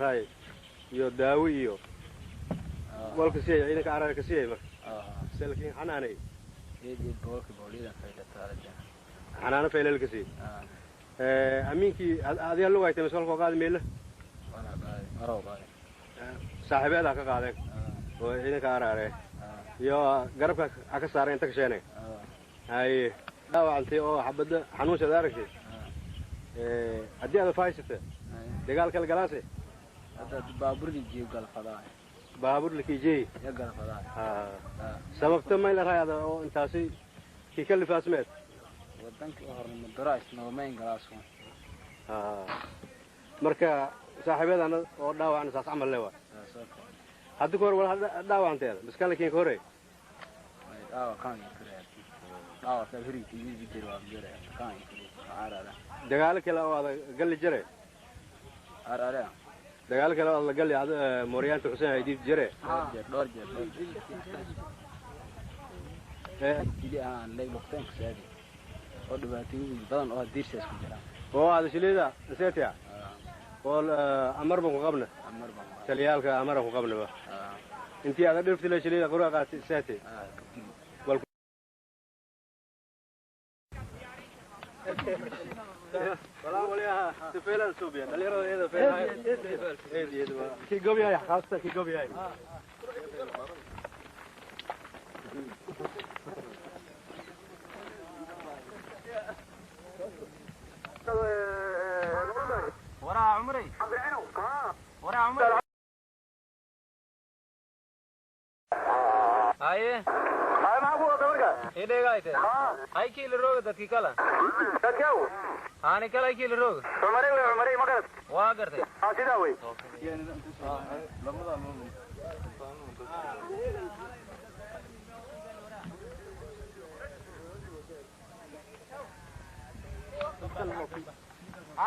raay iyo daawo iyo walka si ay inka arag ka siiyay marka selkiin xanaanay يجي بولك بوليدا فايدة تارجع xanaano feelal ka siiyay aminkii adiga loo waaytay mas'uulka qaad meel وانا قاعد مرة قاعد saaxiibada ka qaadeen oo inka arag iyo garabka ka saareen inta ka sheenay hay dhaawacantay oo xabada xanuunshada aragtay hadii aad faaysatay dagaalka la galaasay هذا بابور يجي قال فضاء بابور لك يجي يقال فضاء سببته ما إلى هذا أو أنتاسي كي كلف أسمات ودنك أهر من الدراس نومين قلاسون مركا صاحب هذا أنا وداوا أنا ساس عمل له هذا كور ولا داوا أنت بس كان لك كوري كان يكره تفريق يجي جروا بجرا كان يكره عارة دجالك لا هذا قال لي جري عارة دجالك لا الله قال لي هذا موريان حسين هيدي جري دور إذا أنا لي وقتين كسادي ودباتي بدن أو ديرس اسمه هو هذا شلي ذا نسيتها قول أمر بكم قبله شليالك أمر بكم قبله بقى أنتي هذا درفت لي شلي ذا قرأ ساتي ولا ولا تفعل سوبيا دليرو هذا فعل هذه كي قبي هاي خاصة كي قبي هاي ورا عمري ورا عمري هاي ما هو دورك ايه ده قايته هاي كيلو روغ دتي كلا تكيو هاني كلا كيلو روغ عمري ما قلت واقرته سيدا وي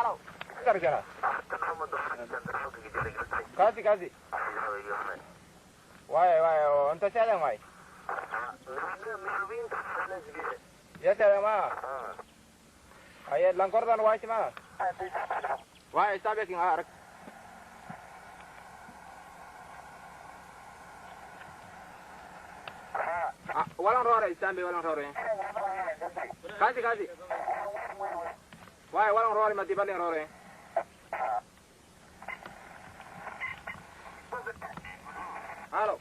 الو كرجا كاسي واي انت سالم واي يا سلام هيا لانكوردان واي ما واي سابقين هارك ولا روري سامبي ولا روري كاسي واي ولا روري ما تبالي روري الو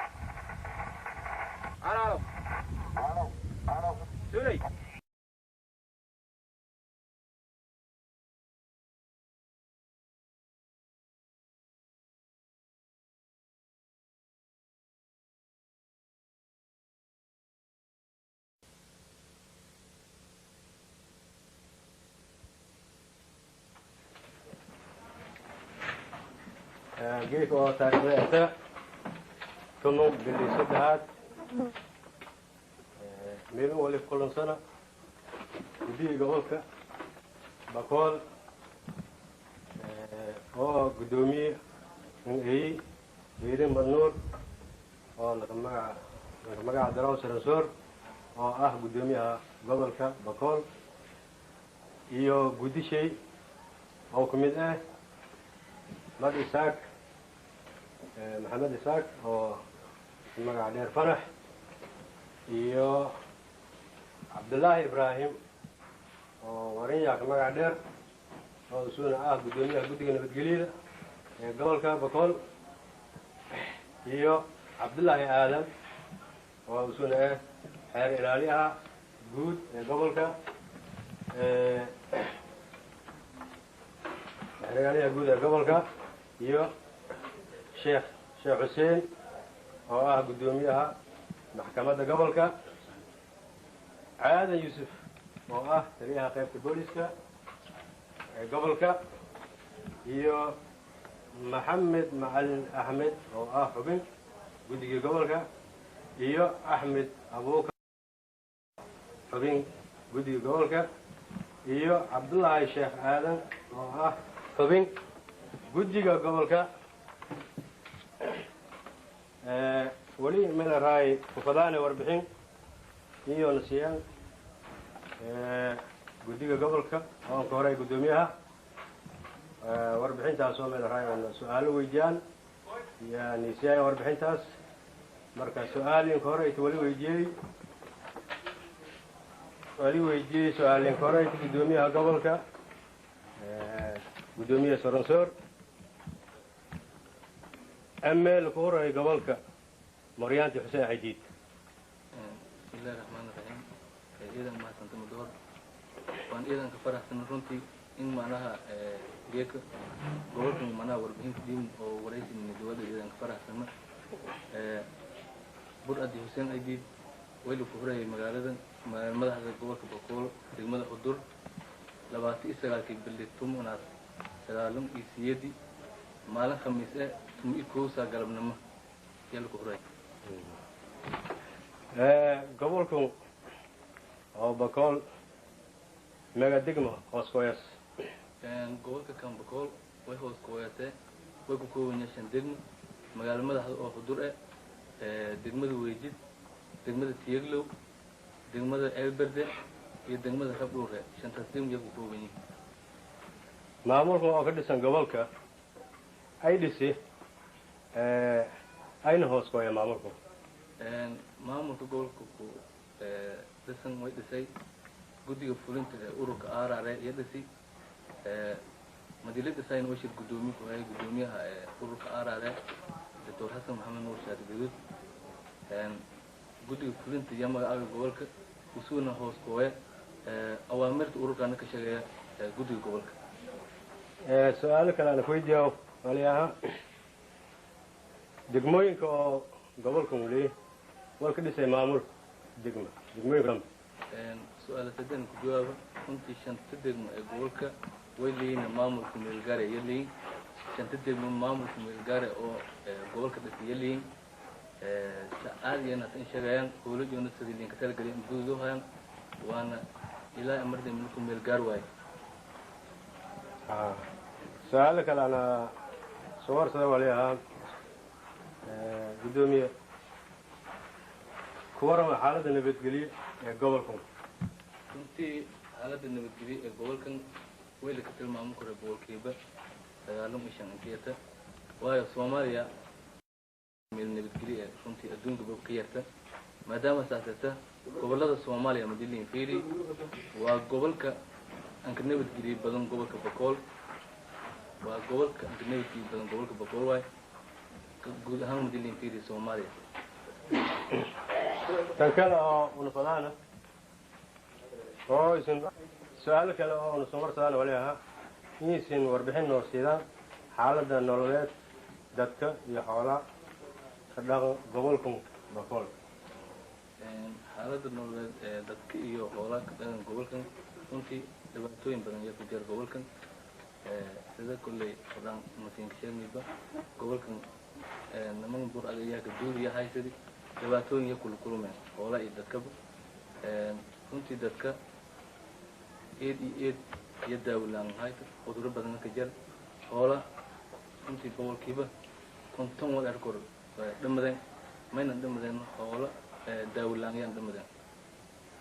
سوري جيك أو تاريخ كنوا باللي سدهات ميلو ولي كل سنة ودي قولك بقول أو قدومي هي ويرين منور أو لكما عدراو سرنسور أو قدومي قولك بقول إيو قدي شيء أو كميد مد إساك محمد إساك أو المقع دير فرح iyo cabdullaahi ibraahim oo warinyaaka magac dheer oo isuuna gudoomiyaha guddiga nabadgelyada gobolka boqol iyo cabdullaahi aadan oo isuna ah xeer ilaaliyaha guud ee gobolka xeer ilaaliyaha guud ee gobolka iyo sheekh xuseen oo ah guddoomiyaha maxkamadda gobolka caadan yuusuf oo ah taliyaha qaybta booliska ee gobolka iyo maxamed macalin axmed oo ah xubin guddigii gobolka iyo axmed abuukar xubin guddiga gobolka iyo cabdullaahi sheekh aadan oo ah xubin guddiga gobolka weli mela raay kufadaane warbixin iyo nasiyaan guddiga gobolka oon ka horay guddoomiyaha warbixintaasoo meel raay oona su-aalo weydiyaan yani siyaaya warbixintaas marka su-aalinka hore ayta wali weydiiyey su-aalinka hore ayta guddoomiyaha gobolka guddoomiye soronsoor ameel ku horay gobolka maryaanti xuseen xajiid bismillahi raxmaani raxiim ciidan mahadsanta mudoor waan ciidanka faraxsan runtii in macnaha geeka gobolkan macnaha warbixinta diin oo waraysinna dowladda ciidanka faraxsana bur addi xuseen xajiid wayla ku horayay magaaladan madaxda gobolka boqol degmada xudur 29 bili tumanaad 9 maalin khamiis ah tumikoosa galabnimo yalla ku horay gobolku oo boqol mega degmo hoos kooyas gobolka kan boqol way hoos kooyasee way ku kooban yahay 5 degmo magaalo madaxda oo xudur ah degmada weejid degmada tiyaglow degmada elberde iyo degmada rabdhuure 5 degmo ay ku kooban yihiin maamulka oo ka dhisan gobolka ay dhisi ayna hoos kooya maamulka maamulka gobolka ku dhisan way dhisay guddiga fulinta ee ururka aaraare iyo dhisi madila dhisayn washir guddoomiye ku hayay guddoomiyaha ururka aaraare doctor xasan maxamed nuur shaadi gaduud guddiga fulinta iyo magacaga gobolka usuuna hoos kooya awaamirta ururkana ka shaqeeya guddiga gobolka su-aalo kale aan weydiiyo waliyaha degmooyinka oo gobolka uu leeyahay wal ka dhisay maamulka degmooyinka su-aala sadan ku jawaaba runtii 5 degmo ee gobolka way leeyihiin maamulka meelgaare iyo leeyihiin 5 degmo maamulka meelgaare oo gobolka dhisay leeyihiin caadiyana tan shaqeeyaan howladoona sidii linka talagalay guudo hayaan waana ilaa amarday mulku meelgaar waay su-aalo kale ana soo warsada waliyaha guddoomiye ku warama xaaladda nabadgelyo ee gobolkan runtii xaaladda nabadgelyo ee gobolkan way la ka tilmaami kara boqolkiiba 95 waayo Soomaaliya meel nabadgelyo ee runtii adduunka ka yarta maadaama saasata gobolada Soomaaliya madilin fiiri waa gobolka aan ka nabadgelyo badan gobolka boqol waa gobolka aan ka nabadgelyo badan gobolka boqol waay guud ahaan madilin fiiri Soomaaliya tan kale oo unafadaana oo isin su-aalo kale oo una soo warsadaan waliyaha inaysan warbixin noo siidaan xaaladda nololeed dadka iyo xoolaha ka dhaqan gobolkan boqol xaaladda nololeed ee dadka iyo xoolaha ka dhaqan gobolkan runtii dhibaatooyin badan ayaa ku jira gobolkan sida kolley qodaan masiinka sheegmayba gobolkan niman bur agayaaka duuriya haysadi dhibaatooyin iyo kulkulmeen xoolaha iyo dadkaba runtii dadka eed iyo daawilaan hayta cudurro badan ka jira xoolaha runtii boqolkiiba 50 wal arkor dhamadeen mayna dhamadeen xoolo daawilaan yaan dhamadeen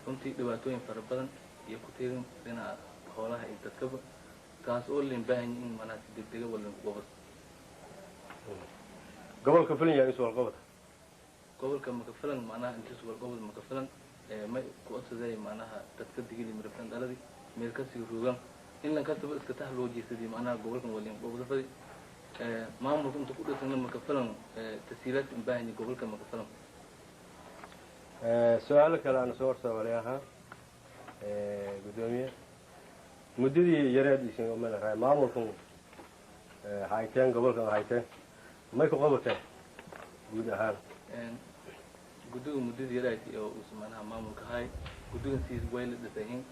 runtii dhibaatooyin fara badan iyo ku tiirin dhinaca xoolaha iyo dadkaba taas oo leen baahan in manaas degdega walan gobol gobolka filan yaa isu walqabad gobolka maka filan macnaha intiis walqabad maka filan may ku odsaday macnaha dadka digili miraftan dhaladii meel ka sii roogan in lan kastaba iska tax loo jeesadii macnaha gobolkan walin gobol fadi maamulka inta ku dhisana maka filan tasiilaadka in baahan yahay gobolka maka filan su-aalo kale aan soo warsaa wali ahaa gudoomiye muddadii yareediisin oo meel raay maamulkan hayteen gobolkan hayteen may ku qabateen guud ahaan guddiga muddadii yareedii oo uu manaha maamulka hay guddigan siis way la dhisayiin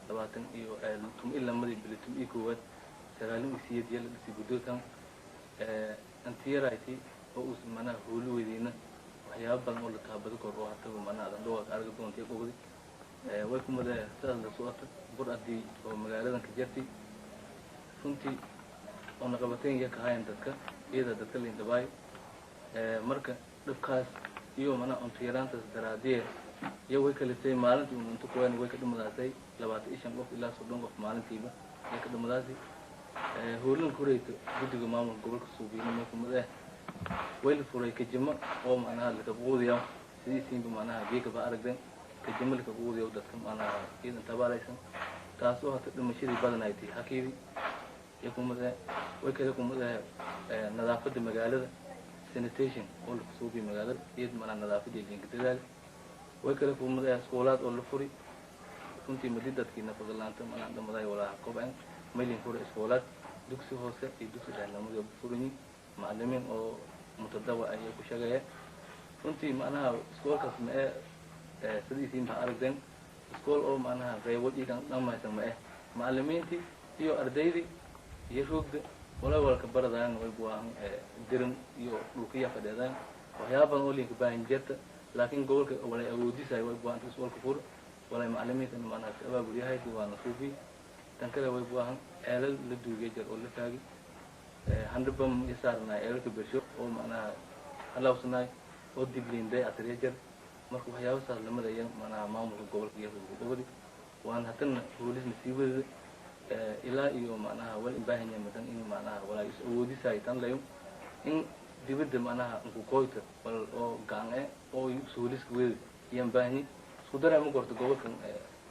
20 iyo ilaa madii bilitum iyo koowaad 9 iyo la dhisay guddigan anti yareedii oo uu manaha howlo weydiina waxyaabo badan oo la taabado kor oo hata manaha dan dhawaa arag doontii qowdi way ku maday sidaas la soo atay bur adii oo magaaladan ka jirtay runtii oo naqabateen iyo ka hayn dadka iyada dadka la indhabaay marka dhibkaas iyo mana unta yaraantaas daraadee iyo way kala tay maalintii unta ku way ka dhumadaasay 25 qof ilaa 30 qof maalintiiba way ka dhumadaasay howlan kureeyto guddiga maamulka gobolka Suubiina ma ku maday way la furay ka jima oo macnaha la qabowdiyo sidii macnaha geeka ba aragden ka jima la qabowdiyo dadka macnaha idan tabaaraysan taasoo hata dhimashadii badan ay tahay hakiidi iyo ku maday way kala ku maday nadaafada magaalada sanitation oo la Suubi magaalada iyo macnaha nadaafada deegaanka dadaal way kala ku maday iskoolaad oo la furi runtii madidadkii nafaqalaanta macnaha dhamaday walaha kobcin maylin furi iskoolaad dugsi hoose iyo dugsi dhexe lamada furini معلمين أو متداول أي كشجعة كنتي معناها سكول كسمة سديسين بأرجين سكول أو معناها غيبوت يكان نما يسمى معلمين تي يو أرديدي يشوف ولا كبر ذان ويبوان درم يو لوكيا فدان وهيابن أولي كباين جت لكن قول ولا أودي ساي ويبوان تسول كفور ولا معلمين تن معناها سبب بريها يتي وانا صوفي تنكر ويبوان أهل للدوجة ولا كاجي handbam isarna eelka bersho oo macnaha halawsanaay oo dibliinday atreejar marka waxyaabo saar la marayan macnaha maamulka gobolka iyo gobol waan hatana hoolis nasiibada ilaa iyo macnaha wal baahan yahay madan in macnaha wala is awoodisay tan layo in dibadda macnaha ku qoyto wal oo gaane oo hoolis weey yaan baahan isku daray ma gorto gobolkan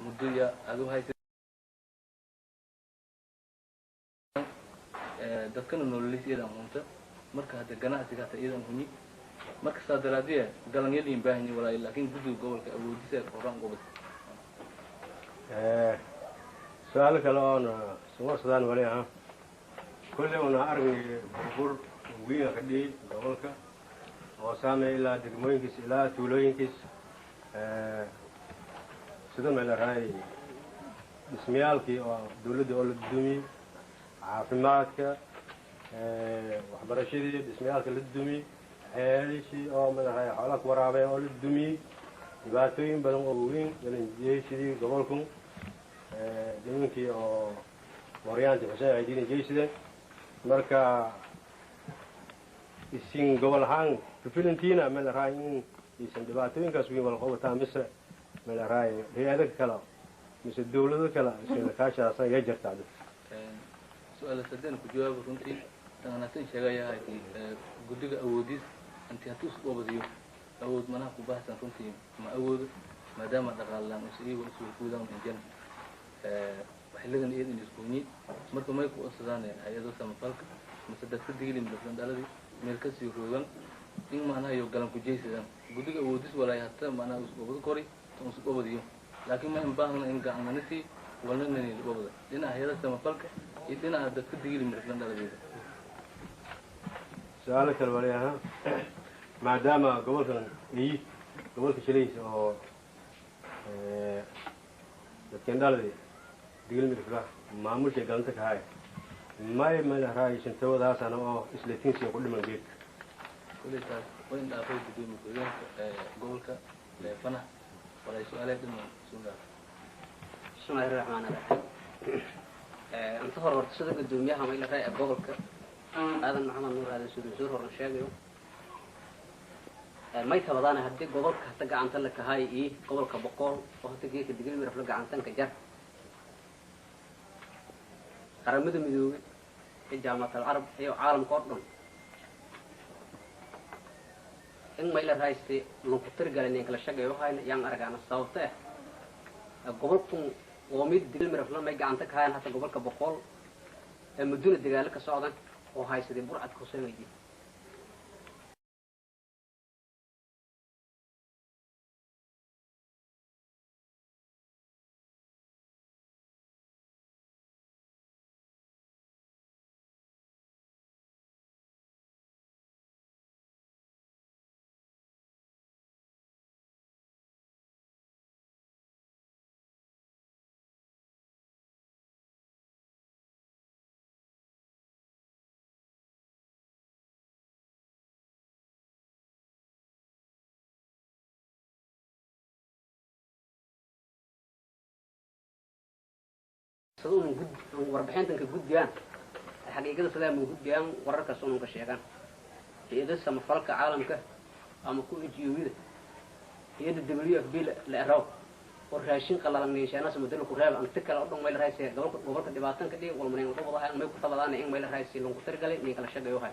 muddo ya adu haysa dadkana nololiisiyada amuunta marka hadda ganacsiga hata iidan huni marka saadaraadiya galanyadii baahan yahay walaa laakiin guddiga gobolka awoodisa qoraan gobol su'aal kale oo soo sadaan wali ah kulli una argay bur wiiga qadii gobolka oo saameey ilaa degmooyinkiis ilaa tuulooyinkiis sida meel raay dhismayaalkii oo dawladda oo la dumiyay caafimaadka waxbarashadii dhismayaalka la dumiyay ceelishii oo madaxay xoolaha ku waraabay oo la dumiyay dhibaatooyin badan oo weyn galanjeeshadii gobolku degmooyinkii oo mooryaantii xuseen ay diin jeeshadeen marka isin gobol ahaan filintiina meel raay in isan dhibaatooyinkaas weyn wala qabataa mise meel raay hay'ado kale mise dawlado kale isin kaashaas ay jirtaa سؤال سدين كجواب رنتي أنا تنشى جاي هاي جودك أوديس أنت هتوس قبضيو أود منها كباحث رنتي ما أود ما دام دخلنا مسيء ورسول كودا من جن وحلقنا إيد نسكوني مركو ما يكون أصلاً هاي هذا سام فلك مسدد كدي اللي من الفند على دي مركز يخرجون إن معناها يوكلام كجيس ده جودك أوديس ولا يحتى معناها أسقوط كوري تمسك قبضيو لكن ما ينبغي إن قاعد نسي ولا نني القبضة لأن هاي هذا سام فلك يدينا هذا كدي اللي من الفند على دي سؤالك الوليها ما دام قبلك إيه قبلك شليس أو لكن دالدي ديل مرفلا معمول شيء قلتك هاي ما يمل هاي سنتوا ذا سنة أو إسلتين شيء كل من بيت كل ده وين أخوي بدون مكوين قبلك لفنا ولا سؤالات إنه سؤال بسم الله الرحمن الرحيم أنت فرورت صدق الدنيا هم إلى هاي قبلك هذا محمد نور هذا سور ورشاقي ما يتبضانا هدي قبلك هتقع عن تلك هاي إيه قبلك بقول وهتجي كدقيل مرفلق عن تنك جر قرمد مدوي جامعة العرب هي عالم قرن إن ما إلى هاي استي لو كتر قال إنك لشجع وهاي يان أرجع عن الصوته قبلكم وميد دقيل مرفلق ما يجي عن تك هاي حتى قبلك بقول المدن الدجال كصعدا oo haysaday burcad ku soo weydii سلون جد وربحين تنك جد جان الحقيقة سلام من جد جان ورك سلون كشيئان إذا سما فلك عالم كه أما كل جيويد يد الدبليو بيل لأراو ورشين قلنا نيشان ناس مدلوا كرهاب أن تكل أردن ميل رئيسي قبل الدباتن كدي والمنين وطبعا ما يكون طبعا إن ميل رئيسي لون كتر قلي نيكل الشجع يوهاي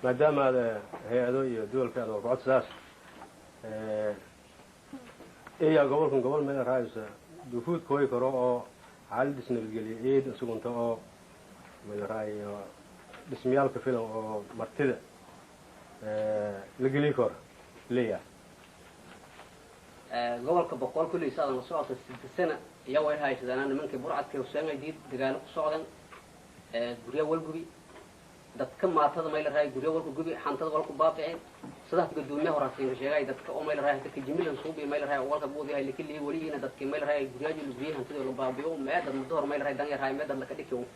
ما دام هذا هي دول كانوا بعض ساس إيه قبل من الرئيس دفوت كوي كراء عالد سن الجلي إيه سكون تاء من الرئيس بسميال كفيل أو مرتدى الجلي كور ليه قبل كبقول كل سنة نصوص السنة يوم هاي سنة أنا منك برعت كوسان جديد دجال صعدا جريا والجبي دت كم معتاد ما يلرهاي جريا والجبي حنتاد والكو بابعين صدق قدومي هراسين شيء دت كأو ما يلرهاي دت كجميل نصوبي ما يلرهاي والك بودي هاي لكل ولينا دت كم ما يلرهاي جريا جلبي حنتاد ولا بابيوم ما دت مدور ما يلرهاي دنيا هاي ما دت لك ديكيوم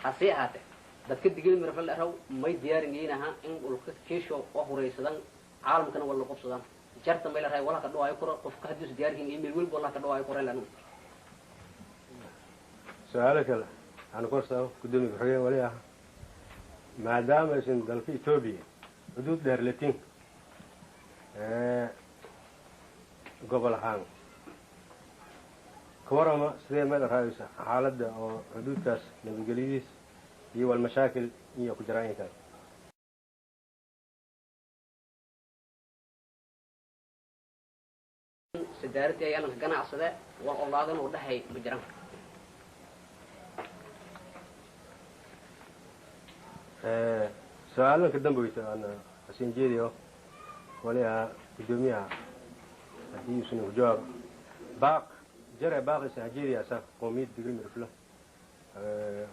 حسي هاته دت كدجيل من رفل الأرو ما يديار جينا ها إن والك كيشو وهو رئيسان عالم كانوا ولا قبصان جرت ما يلرهاي ولا كدوا يكره قف كهدوس ديار جين إيميل ويل ولا كدوا يكره لانو سؤالك لا أنا قصة قدومي بحاجة ولا ما دام إسن دلفي توبي حدود دهرلتين قبل حان كورما سيد ما الرئيس حالة أو حدود كاس نبيجليس هي المشاكل هي كجرائم كان سدارتي أنا كنا عصدا والله هذا نوضح هي بجرام سؤالنا كدم بيته أنا حسين جيريو ولا قدوميها هدي سنو جواب باق جرى باقي سنجيري أسا قومية دقيق مرفلة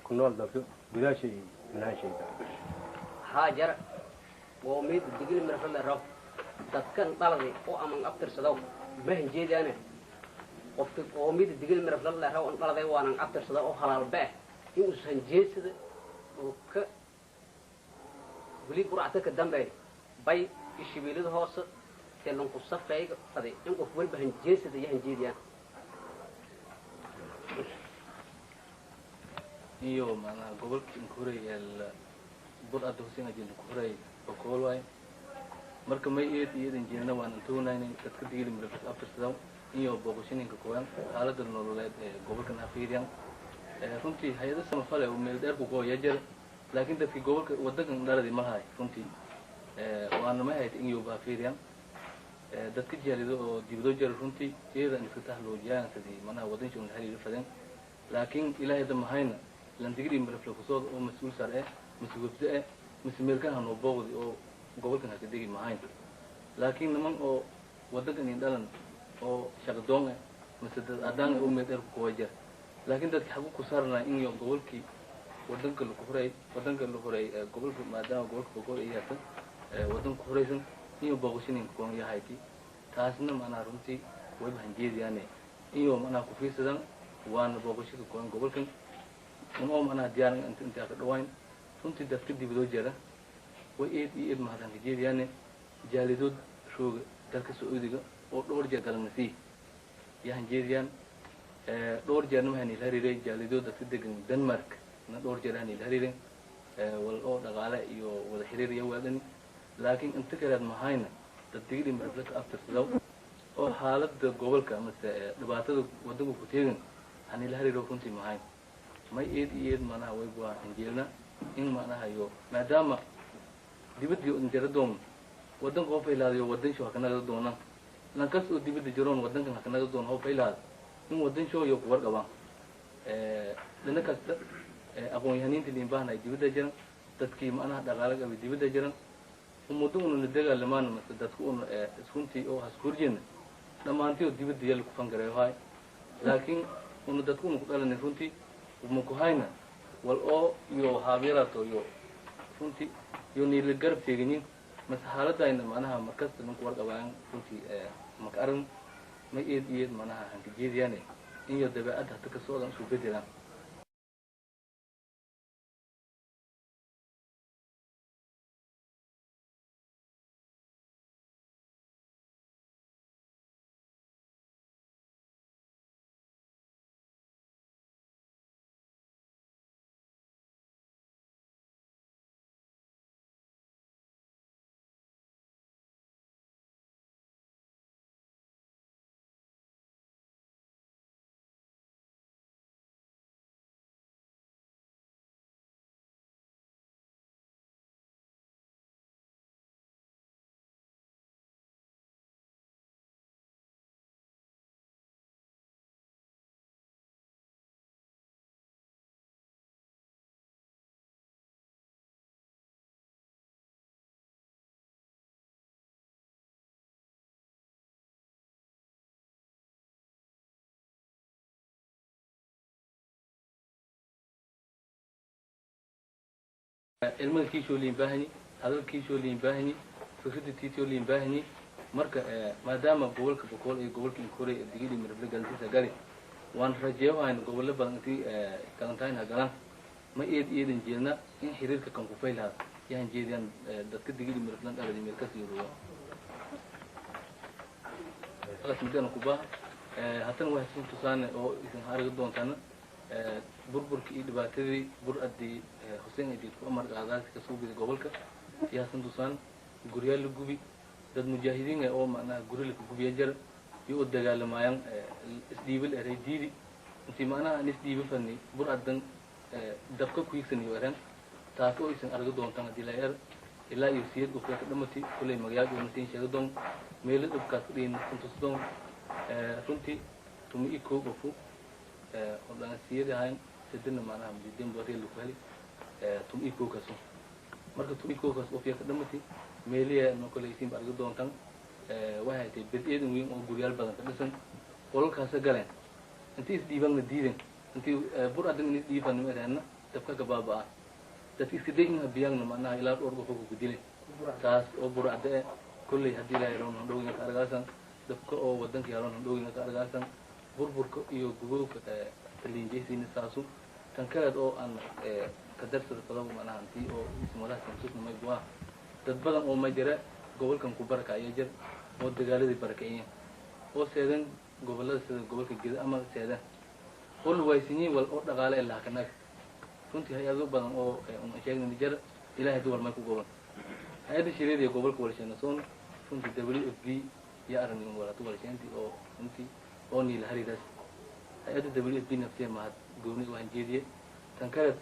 كنول دكتور بلا شيء من هاي شيء هاجر قومية دقيق مرفلة رب دكان طلبي أو أمن أكتر صدق مهن جيدي أنا وفي قومية دقيق مرفلة رب طلبي وأنا أكتر صدق أو حلال به يوسف جيد وك ولي برعتك الدم باي الشبيلة هوس تلون قصة فايق قدي إنكو فول بهن جيس ده يهنجيد يعني iyo maana gobolka Korea el bur adoosin ajin Korea boqol way marka may eedan jeedna waan intuunayna dadka digil miraf afirsadan iyo boqoshininka kooyan xaaladda nololeed ee gobolka Afirian runtii hay'adda samafale oo meel dheer ku gooya jir laakiin dadkii gobolka wadankan dhaladii ma haay runtii waana ma hay'ad in iyo Afirian dadka jeelido oo dibado jir runtii eedan iska tahloojiyan sidii mana wadan joon xiriir fadan laakiin ilaahay damahayna lan digri miraf ku soo oo mas'uul sar مسؤولية مسؤولية هنو بودي أو قبل كنا كديجي معين لكن نمان أو ودك إن يدلن أو شغدون مثل أدان أو مدير كويجر لكن ده حقوق كسرنا إن يوم قبل كي ودن كله كفراي ودن كله كفراي قبل ما دام قبل كفراي إيه هذا ودن كفرايسن إن يوم بقولشين إن كون يهايتي تاسنا ما نارونتي ويبهنجيز يعني إن يوم أنا كفري سدان وأنا بقولشين كون قبل كن ونوم أنا ديار أنت أكدوين runtii dadka dibadoo jira way eed mahadsan ka jeediyaan jaalidood shooga dalka Sacuudiga oo dhowr jeer galnasi yahan jeediyaan dhowr jeer ma la hariiray jaalidood dadka degan Denmark na dhowr jeer la hariiray wal oo dhaqaale iyo wada xiriir iyo wadan laakiin inta kale ma hayna dad digri marflaka aftarsado oo xaaladda gobolka ama dhibaatada wadanku ku teegan aan la hariiro runtii ma hayn may eed mana way baa injeelna إن ما أنا هيو ما دام دبت جو نجردهم ودن هو في هذا ودن شو هكذا نجردونا لانكس ودبت جرون ودن كنا هكذا نجردون هو في هذا إن ودن شو يقور كمان dhinac kasta aqoon-yahaniinta liinbahan ay dibadda jiran dadkii macnaha dhaqaalaga ay dibadda jiran ummaddu una dagaalamaan mase dadku una runtii oo haskurjina dhammaantii dibadda yal ku fangareeyo hay laakiin una dadku una ku dhalanay runtii uma ku hayna wal oo iyo haabirato iyo runtii iyo niil garab teeginin mas xaaladayna macnaha markasta ninku warqabaan runtii marka arin ma eed macnaha hanka jeediyaan in iyo dabeecad hata ka soo soo bedelaan ilmaha kiisoo liin baahani hadalkiisoo liin baahani fikradda tiitoo liin baahani marka maadaama gobolka boqol iyo gobolka koray digili marble galantisa gali waan rajeeyahay gobollo badan intii galantayna galan ma eedan jeedna in xiriirka kan ku faylaha yaan jeediyaan dadka digili marble dhaladi meel ka sii ruwa alas midana ku baa haddana waxay tusaan oo isin harga doontaan burburkii iyo dhibaatadii bur-addii Hussein Idid ku amar qaadaasi ka soo gudbay gobolka yaasan tusaan guryaal la gubi dad mujaahidiin oo macnaha guryaal ku gubiya jar iyo dagaalamayaan isdiibil eray diidi intii macnaha isdiibil fani bur-addan dabka ku yigsan iyo eran taas oo isan argo doontaan hadii la yar ilaa iyo siyad oo ka dhamati kulay magaalo oo intii sheego doon meel dabka dhiin intuu doon runtii tumi iko gofu oo dhan siyadahan sidina macnaha midin bari lu kali tum iko kaso marka tum iko kaso oo fiiqa dhamati meeliya no kale isin argo doontan waxay tahay bid'eedan weyn oo guryaal badan ka dhisan qolkaas galeen intii isdiiban la diidan intii bur-adan in isdiiban meelana dabka ka baabaa dadkii iska deeyna biyaan macnaha ilaa dhowr qof ku dilay taas oo bur-ada kulli hadii la yiraahdo dhowina ka argaasan dabka oo wadanka yaalan dhowina ka argaasan burburka iyo gubowga taliinjaysiina saasu tan kale oo aan ka darsada qodobka macnaha intii oo ismadaha samsudna may buaa dad badan oo ma jira gobolkan ku barakaya jir oo dagaaladii barakayeen oo seedan gobolada sida gobolka Gedo ama seedan qol waysiin wal oo dhaqaale ilaa kana runtii hay'ado badan oo sheegay jir ilaahay duwar ma ku goban hay'ada shiriyada gobolka walshana soon runtii WFP ya arrin wala tu walshanti oo runtii oo niil haridas hay'ada WFP naftiya ma gooni waan jeediyay tan kale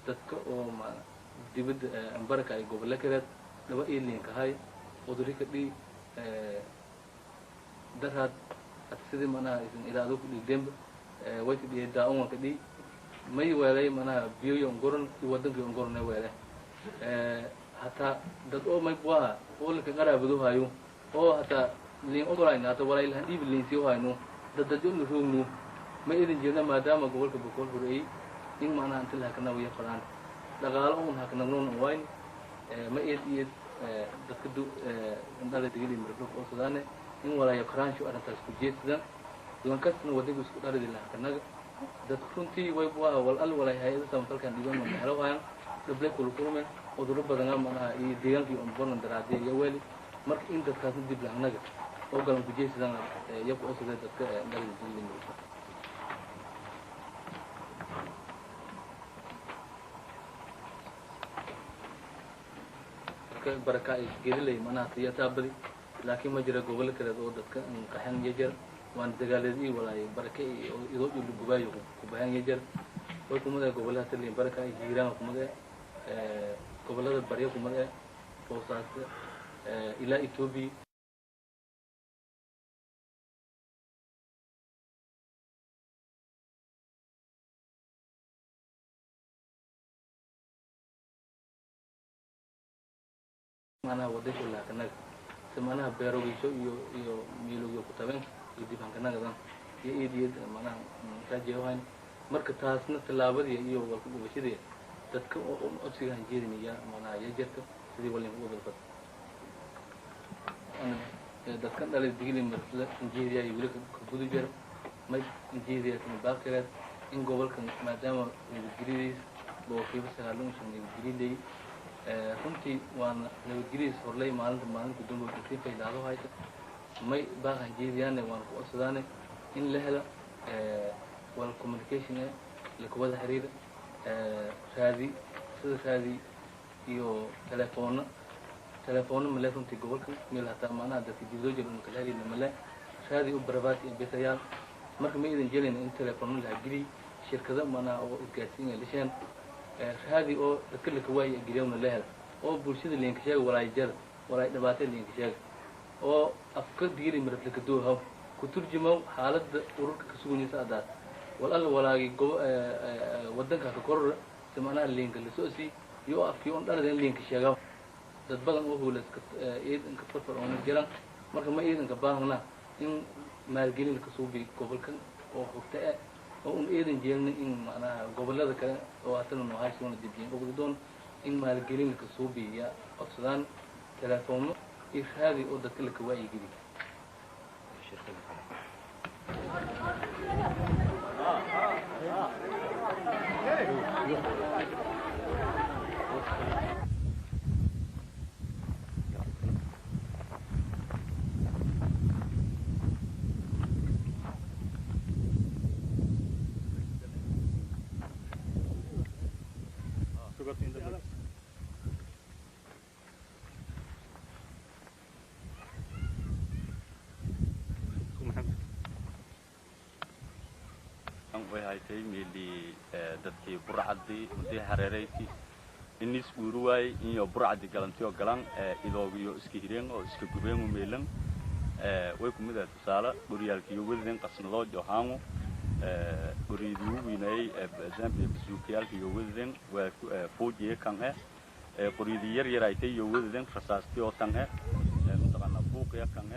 dadka oo ma dibadda baraka ay gobolka kale laba ilin ka hay ودريك دي درها أتسدي منا إذن إذا أدوك دي دم وقت دي داون كدي ما يوالي منا بيو ينقرن يودن ينقرن يوالي حتى دت أو ما يبغى أول كقرا بدو هايو أو حتى لين أقرأ إن حتى ولا يلهندي باللين سيو هاينو دت جون نشوفنو ما إذن جينا ما دام أقول كبكول فرعي إن معنا أنت لها كنا ويا قرآن دقالهم هكذا نون وين ما إذ dadka indhaha digili marfo oo Suudaan in walaay qaraansho arintaas ku jeesdan lankasna wadiga isku dharidii la kanaga dad runtii way waa wal walaay hay'ada samfalkan diiwan ma xalawaan dablay kul kulmeen oo dad badan ama ay deegaankii on bolan daraadii iyo wali marka in dadkaas dib la anaga oo galan ku jeesdan iyagu oo sida dadka indhaha digili marfo بركة جديلة منها تيجي بدي لكن ما جرى قبل كده أو دتك كحن يجر وان تجالدي ولا بركة يدور يلقوا كباين يجر وكم ده قبلها تلين بركة يجيران كم ده قبلها بريء كم ده فوسات إلى إثيوبيا معناها وديش ولا كناك سمعناها بيرويشو يو ميلو كتابين يدي بان كناك ذا يد معناها كاجي وين مركز تاسنا تلابد يو وشيء تذكر أبصر عن جيرني يا معناها يجت تدي ولا هو بالفت أنا تذكر على الدين مثل جيريا يقولك كبودي جر ما جيريا كم باكرات إن قبل كان ما دام الجريس بوفي بس هالون شن الجريدي كنتي وأنا لو الجريس هرلي مالن كدوم بكتير في دارو هاي ما باك عن جيريا نه وأنا قصدانه إن لهلا والكوميونيكيشن لكواد حرير هذه هذه يو تلفون ملفون تقولك ميل حتى معنا ده في جزء من كلاري الملا هذه أبرباتي بسيال مركب ما إذا جلنا إن تلفون له جري شركة معنا أو كاسين ليشان هذه أو كل كواي جريون لها أو برشيد اللي ينكشاف ولا يجر ولا نبات اللي ينكشاف أو أفكار ديري مرتلك دوها كترجموا حالة أورك كسوني سادات ولا جو ودنك كقرر سمعنا اللينك اللي سوسي يوقف في أن أرد اللينك شجاع تتبلغ هو لسك إيد إنك تفكر عن الجيران مرة ما إيد إنك باهنا إن مارجين الكسوبي قبل كن أو خفتاء أو إن إيد إنجيلنا إن أنا قبل هذا كان أو أتنا نهاية سون الدبيان قبل دون إن مارجين الكسوبي يا أصلاً تلفون إيش هذه أودت كل كواي جديد haytay meeli dadkii burcadii muddo hareereysay inis uruwaay iyo burcadii galantiyo galan idoogiyo iska hireen oo iska gubeen u meelan way ku mid ah tusaale buriyalkii wadeen qasnado johaamo buriiduu wiinay Zambia bisuukiyalkii wadeen waa fuujiye kan buriidii yar aytay iyo wadeen rasaastii oo tan mutaqana fuuqiya kan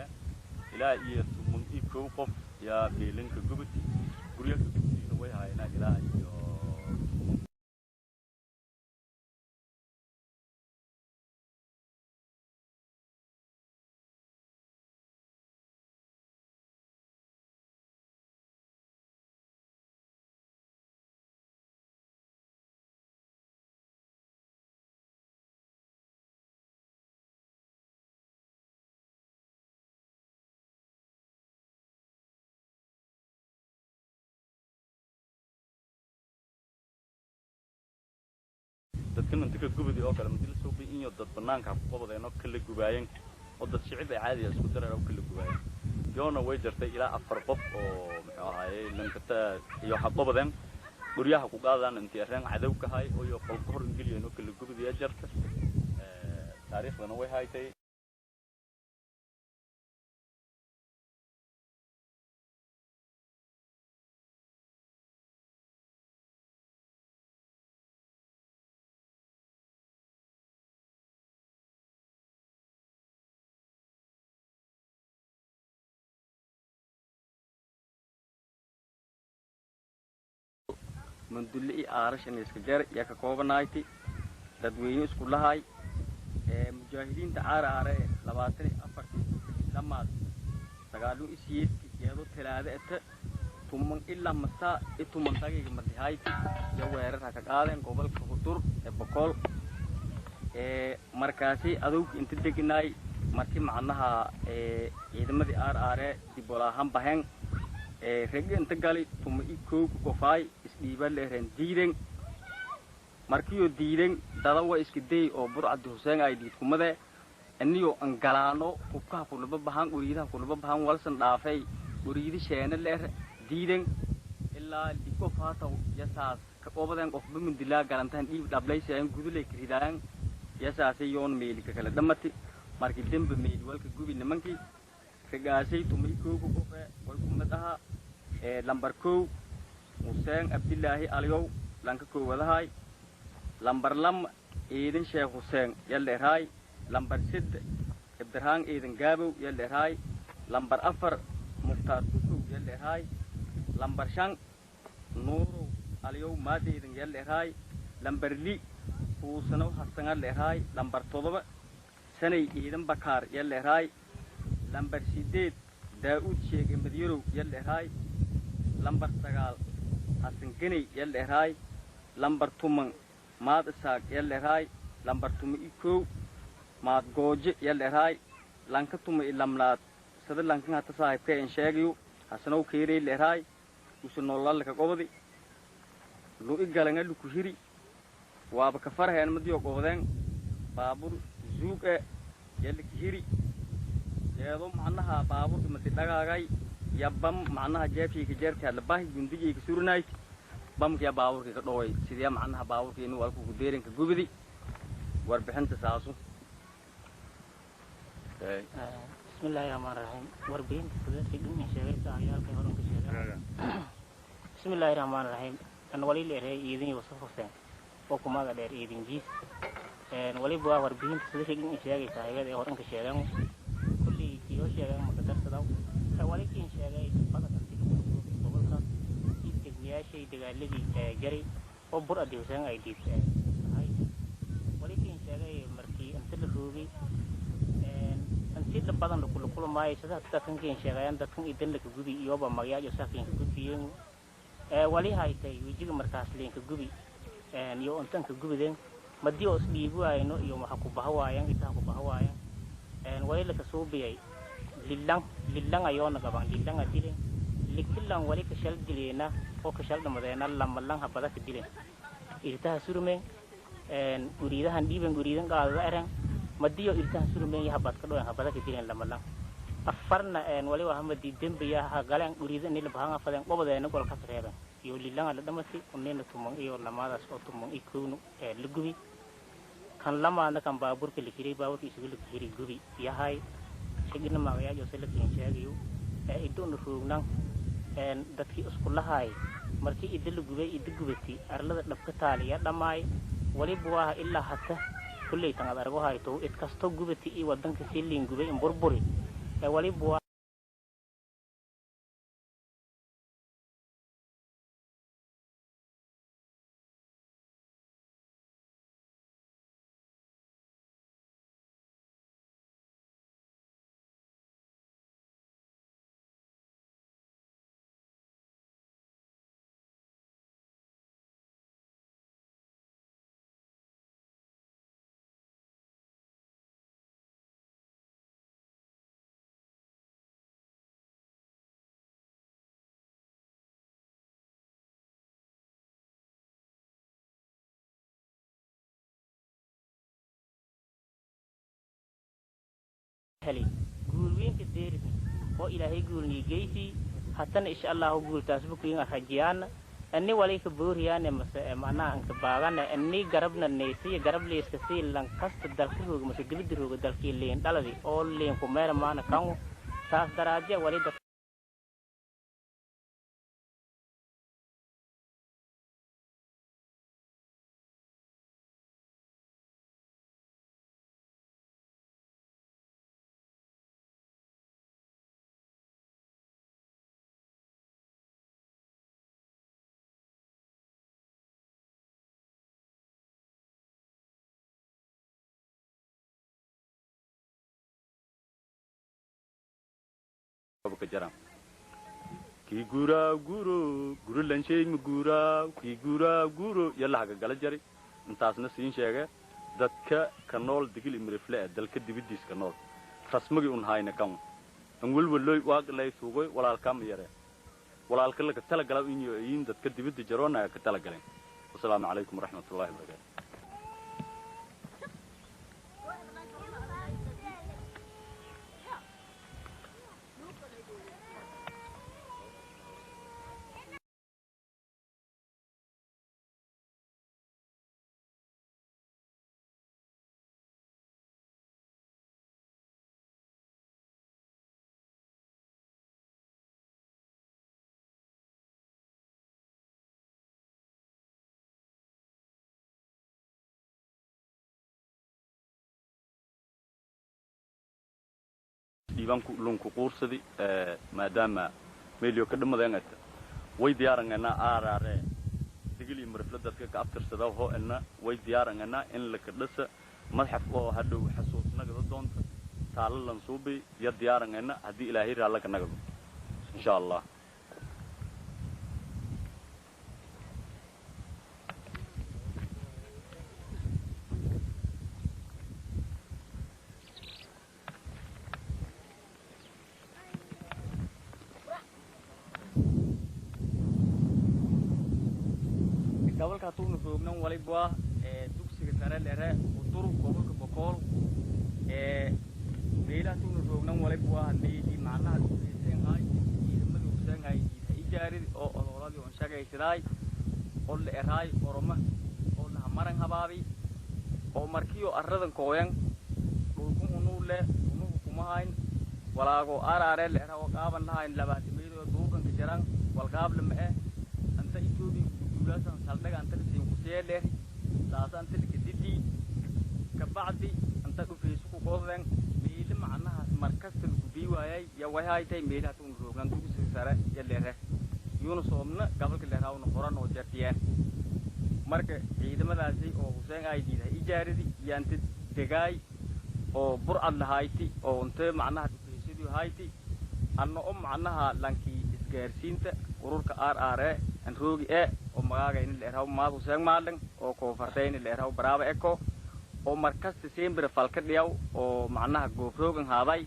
ilaa iyo tumun iibko qof yaa meelanka gubti buriyalka way hayna ilaa iyo dadkan inta ka gubadi oo kale madil soo biin iyo dad banaanka ku qabadeen kala gubaayeen oo dad shicib caadi ah isku daray oo kala gubaayeen yoona way jirtay ilaa 4 qof oo muxuu ahaayay lankata iyo xaqabadeen guryaha ku qaadaan intii arrin cadow ka hay oo iyo qolka hor ingiliyeen oo kala gubadi ya jirta taariikhdana way haytay من دلئي عارش إن إسكجار يكاكوبا نايتي تدويني اسكولهاي مجاهدين تعار عاري لباتني أفرتي لما تقالوا إسيس يادو تلادة إتا ثم إلا مسا إتو منطقة مدهايتي يوهيرت هكاكالين قبل كفتور بقول مركاسي أدوك انتدقناي مركي معناها إدمدي عاري ديبولاهم بهن رجع انتقالي ثم يكوب كفاي اسبيبال لهرن ديرن مركيو ديرن دلوا اسكدي أو برعد حسين أيدي كمده أنيو أنقلانو كوكا كلبا بهان أريدها كلبا بهان والسن دافعي أريد شيئا لهر ديرن إلا لكوفاتو يساس كأوبدان كوف بمن دلا قرنتان إيه دبلي شيئا قدولي كريدان يساسي يون ميلي كلا دمتي مركي دم بميل والك جوبي نمانكي رجاسي تومي كوكو كوفة والكمدها لامبركو حسين عبد الله عليو لانك كو ولهاي لامبر لام إيدن شيخ حسين يلا هاي lambar 6 Ibrahim Eden Gabo yellehay lambar 4 Mukhtar Kuku yellehay lambar 5 Nuru Aliyow Maadi Eden yellehay lambar 6 Fuusano Hassan yellehay lambar 7 Sanay Eden Bakar yellehay lambar 8 Daud Sheikh Madiiro yellehay lambar 9 Hassan Gani yellehay lambar 8 Maad Isaaq yellehay lambar 1 maad gooje yellehay lanka tuma ilamlaad sada lankan hata saaxiibka in sheegayo hasanow keeray leeray usu nolol ka qobadi lu igalanga lu ku hiri waaba ka farheen madiyo qobadeen baabur zuug yelli hiri yeedo macnaha baabur mati dhagaagay yabam macnaha jeefii ka jeerta la baahi gundigii ka surnaay bamkiya baaburkii ka dhaway sidii macnaha baaburkii inuu walku ku deerin ka gubidi warbixinta saasu بسم الله الرحمن الرحيم وربين تسدد من شيء عيال كي هرون كشيء بسم الله الرحمن الرحيم أنا ولي ليه يدين وصف حسين وكما قدر يدين جيس ولي بوا وربين تسدد من شيء عيال كي هرون كشيء كل يوم شيء مقدر صداو ولي كين شيء فقط تلو بقول خاص يتجمع شيء دجال الذي جري وبرا ديوسان أيدي هاي ولي كين شيء مركي أنت الروبي sida badan lagu kulmay sida dadkan sheegayaan dadkan idin la gubi iyo ba magayaajo saafin gudbiyeen wali haytay wijiga markaas leenka gubi iyo intan ka gubideen madiyo isbiibu ayno iyo waxa ku bahawaayaan inta ku bahawaayaan wali la ka soo biyay lillang ayoona gaban lillang adile likillan wali ka shal dileena oo ka shal dhamadeena lamalang habada ka dileen irtaha surmeen uriidahan dhiiban uriidan qaada eran madiyo irtaha surmeen yahabad ka dhawaan habada ka dileen lamalang afarna wali waa hamadi dambiya ha galaan uriidan in la bahan afadeen qobadeena gol ka reeban iyo lillang la dhamati unneena tumon iyo lamadaas oo tumon ikuunu la gubi kan lamaana kan baaburka la kiray baaburka isugu la kiray gubi yahay shigina magayaajo sala kin sheegayo idon roognan dadkii isku lahaay markii idil gubay gubati arlada dhabka taaliya dhamaay wali buwaha ilaa hatta kullay tan argo hayto id kasto gubati iyo wadanka silin gubay in burburi wali buwa هلي قولين كدير هو إلهي قولني جيسي حتى إن شاء الله قول تاسبكين أخجيان أني وليك بوريان معنا أنك باغان أني قربنا النيسي قرب لي استسيل لان قصد الدركوه مسي دبدروه الدركي اللين دالذي أول لين كمير معنا كانوا ساس دراجة ولي kajaram ki gura guru lanshay gura ki gura guru yalla haga gala jari intaasna siin sheega dadka ka nool digil imrifle dalka dibidis ka nool rasmigi un hayna kan an walwaloy waaqlay suugoy walaalkam yare walaalka la ka tala gala in dadka dibidda jarona ka tala galeen assalamu alaykum warahmatullahi wabarakatuh isdhiibaan lunku quursadi maadaama meelyo ka dhamadeenata way diyaarangana aaraare digili marfla dadka ka abtirsada ho ina way diyaarangana in la ka dhasa madxaf oo hadhow xasuusnaga doonta taalan suubi ya diyaarangana hadii ilaahay raalla ka nagado insha Allah gobolka tuuna joognan waliba dugsiga sare dheere uduru gobolka boqol beelaha tuuna joognan waliba hadii macnaha dugsiga ay ciidamada usan ay ijaarid oo ololadi oo shaqaysiday oo la eray oroma oo la maran habaabi oo markiyo aradan kooyan dhulku unu le unu kumahayn walaago araare leera oo qaaban lahayn labaati meedo duukan ka jaran wal qaab lama anta itoobi dulasan saldaga anta siin ku seelee saasan tilka didi ka bacdi anta dhufeesu ku qoodeen meelo macnaha markasta lagu biiwaayay ya waxay tay meelaha tuun roogan dugsiga sare ya leere yunusoomna gobolka leeraawna qoran oo jartiyeen marka ciidamadaasi oo Hussein ay diiday ijaaradi yaanta degaay oo burcad lahayti oo inta macnaha dhufeesidii hayti anna macnaha lankii isgaarsiinta ururka RRA an roogi oo magaaga in leeraw maad Hussein maalin oo koofartay in leeraw baraaba eko oo markasta sembir falka dhiyaw oo macnaha goofroogan haaday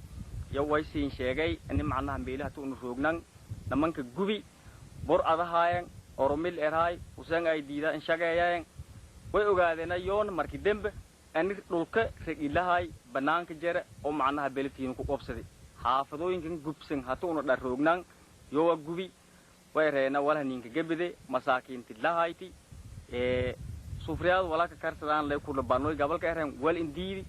iyo way siin sheegay in macnaha meelaha tuun roognan namanka gubi burcadahaayeen oromil eraay Hussein ay diida in shaqeeyeen way ogaadeen yoon markii dambe in dhulka regilahay banaanka jira oo macnaha beeltiin ku qobsaday xaafadooyinkan gubsan hatuuna dharoognan yoo gubi way reena wala ninka gabide masaakiinti lahayti sufriyaad wala ka karsadaan lay ku labanoy gobolka ereen wal indiidi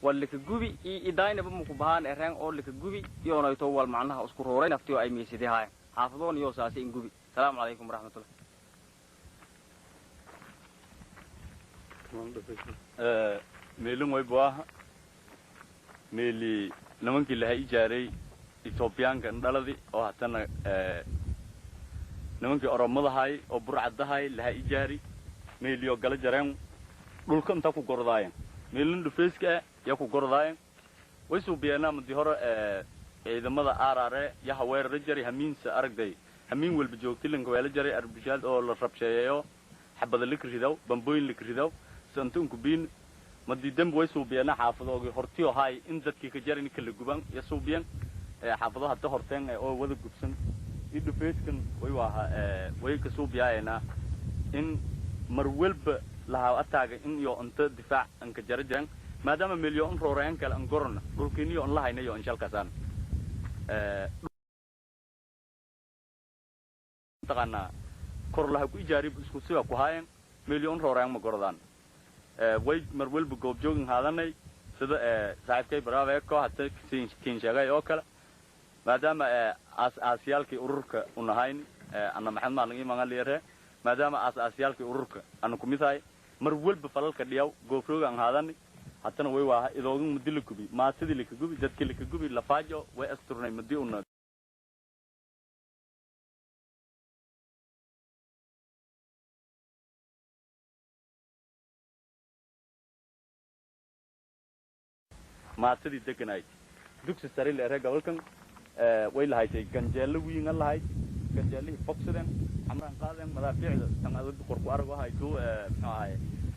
wal ka gubi idayna ba muku baahan ereen oo lika gubi yoonay to wal macnaha isku rooray naftiyo ay meesidii haay xaafadoon iyo saasi in gubi السلام عليكم ورحمة الله. ميلون ويبواه ميلي نمانكي لها إيجاري إثيوبيان كان دالدي أو هاتنا نمانكي أرمضة هاي أو برعد هاي لها إيجاري ميليو قال جرين دولكم تاكو قرداين ميلون دفيسك ياكو قرداين ويسو بيانا مديهور إذا ماذا آراري يهوير رجري همين سأرق داي همين والبجوكتي لنكو يلا جري أربجال أو الربشايو حبض لك ريداو بمبوين لك ريداو سنتون كوبين مدي دم ويسو بيانا حافظوغي هورتيو هاي إن ذاتكي كجاري كل جوبان يسو بيان حافظوها حتى هورتين أو وذا جوبسن يدو فيسكن ويواها ويكسو بيانا إن مرويلب لها أتاقى إن يو أنت دفاع أنك جارجان ما دام مليون رورين كال أنقرنا دولكيني يو الله هينا يو إنشال كسان تقنا كور لها كوي جاري بسكو سوا كوهاين مليون روران مقردان وي مرويل بقوب جوغن هذاني سيدا ساعد كي براوة كو حتى كين شاقاي اوكلا مادام آسيالكي أرورك ونهاين أنا محمد مالنغي مغاليره مادام آسيالكي أرورك أنا كميثاي مرويل بفلالك ديو قوفروغن هذاني حتى نوي واها إذوغن مدي لكوبي ما سيدي لكوبي جدكي لكوبي لفاجو وي أسترني مديونا ما سيدي دقناي دوكس ساري لأرها قولكم ويلا هاي شيء كنجالو وين الله هاي كنجالي فوكسدن عمران قادم مدافع تمادد قرقو أرجو هاي تو هاي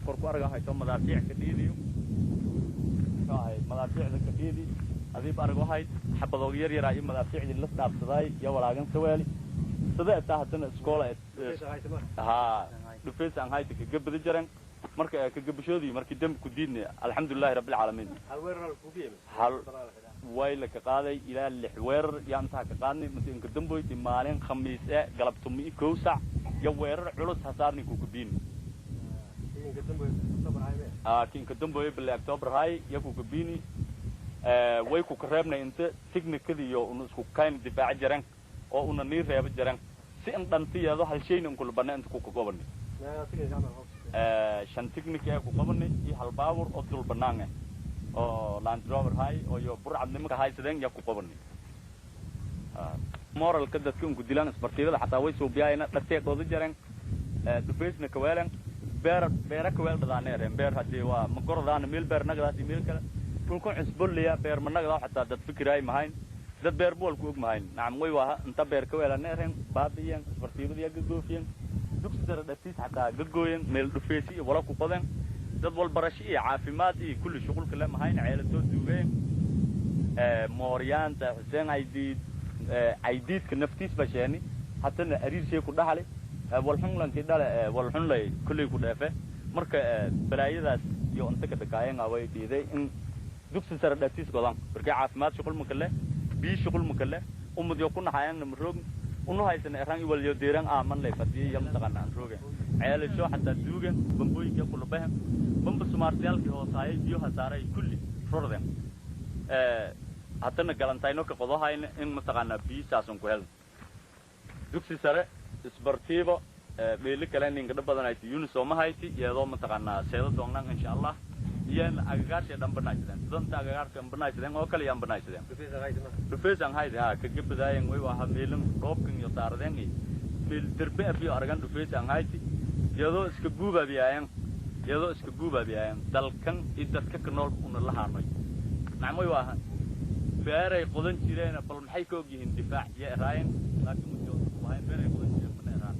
قرقو أرجو هاي تو مدافع كتيريو هاي مدافع كتيري أذيب أرجو هاي حبضو غير رأي مدافع اللي لسه أبصداي يا ولاجن سوالي صدق تاهتنا سكولا ها دفيس عن هاي تكجب ذجرن مركا كجبشودي مركي دم كديني الحمد لله رب العالمين هل ويل كقاضي إلى الحوار يامتها كقاضي مثل كدم بويتي مالين خميس قلب تمي كوسع يوير علوس حصارني كوكبين كين كدم بوي بالأكتوبر هاي يكو كبيني ويكو كربنا انت تكنيك كذي يو نسكو كاين دفاع جران أو ننير رياب جران سين تنتي هذا هالشيء نقول بنا انت كوكو قبلني شن تكنيك يا كوكبني هالباور أفضل بنانه oo Land Rover hay oo yo burcadnimo ka haysadeen ya ku qabanay moralka dadka ku dilaan isbartiirada xataa way soo biyayna dhateeqooda jareen dhufeysna ka weelan beera ka weel dhadaaneen beer hadii waa ma gorodaan meel beer nagadaas meel kale kulku cusbulliya beer ma nagada xataa dad fikiray mahayn dad beer bool ku og mahayn naam way waa inta beer ka weelaneen baabiyeen isbartiirada ya goofiyeen dugsi dara dhatiis xataa gagooyen meel dhufeysi wala ku qadan dad wal barashi iyo caafimaad iyo kulli shaqul kale mahayn ceelatoo duugeen mooryaanta Hussein عيديد كنفتيس بشاني حتى أن أريد شيء كده حالي والحين لان كده والحين لي كله كده فيه مرك برايد ذات يو أنت كده كاين أوي تيجي إن دوكس سر داتيس قلنا بركة عافمات شغل مكلة بي شغل مكلة ومد يكون حيان نمرق إنه هاي سنة إخران يقول يديران آمن لي فتي يوم تقنا نروجه عيال شو حتى دوجن بمبوي كي كله بهم بمبس سمارتيال كهو ساي بيو هزاري كله فرودهم حتى نقلنتاينو كقضاها إن متقنا بيساسون كهل دوكسي سر إسبرتيفو بيلك لين إنقدر بدنا يتي يونسو ما هايتي يدو متقنا سيدا دوننا إن شاء الله ين أجار شيء دم بنايتين دون تأجار كم بنايتين أو كل يوم بنايتين رفيس عن هاي ها كجيب بداية إنوي واحد ميلم روب كن يطاردين إيه ميل تربية في أرجان رفيس عن هايتي يدو إسكبوبا بياين يدو إسكبوبا بياين دلكن إدرك كنول من الله عنوي نعموي واحد بيري قدن جيرين بل maxay ka ogyihiin difaac iyo raayeen laakiin muddo waxay beeray qodon jireen ma dheeraan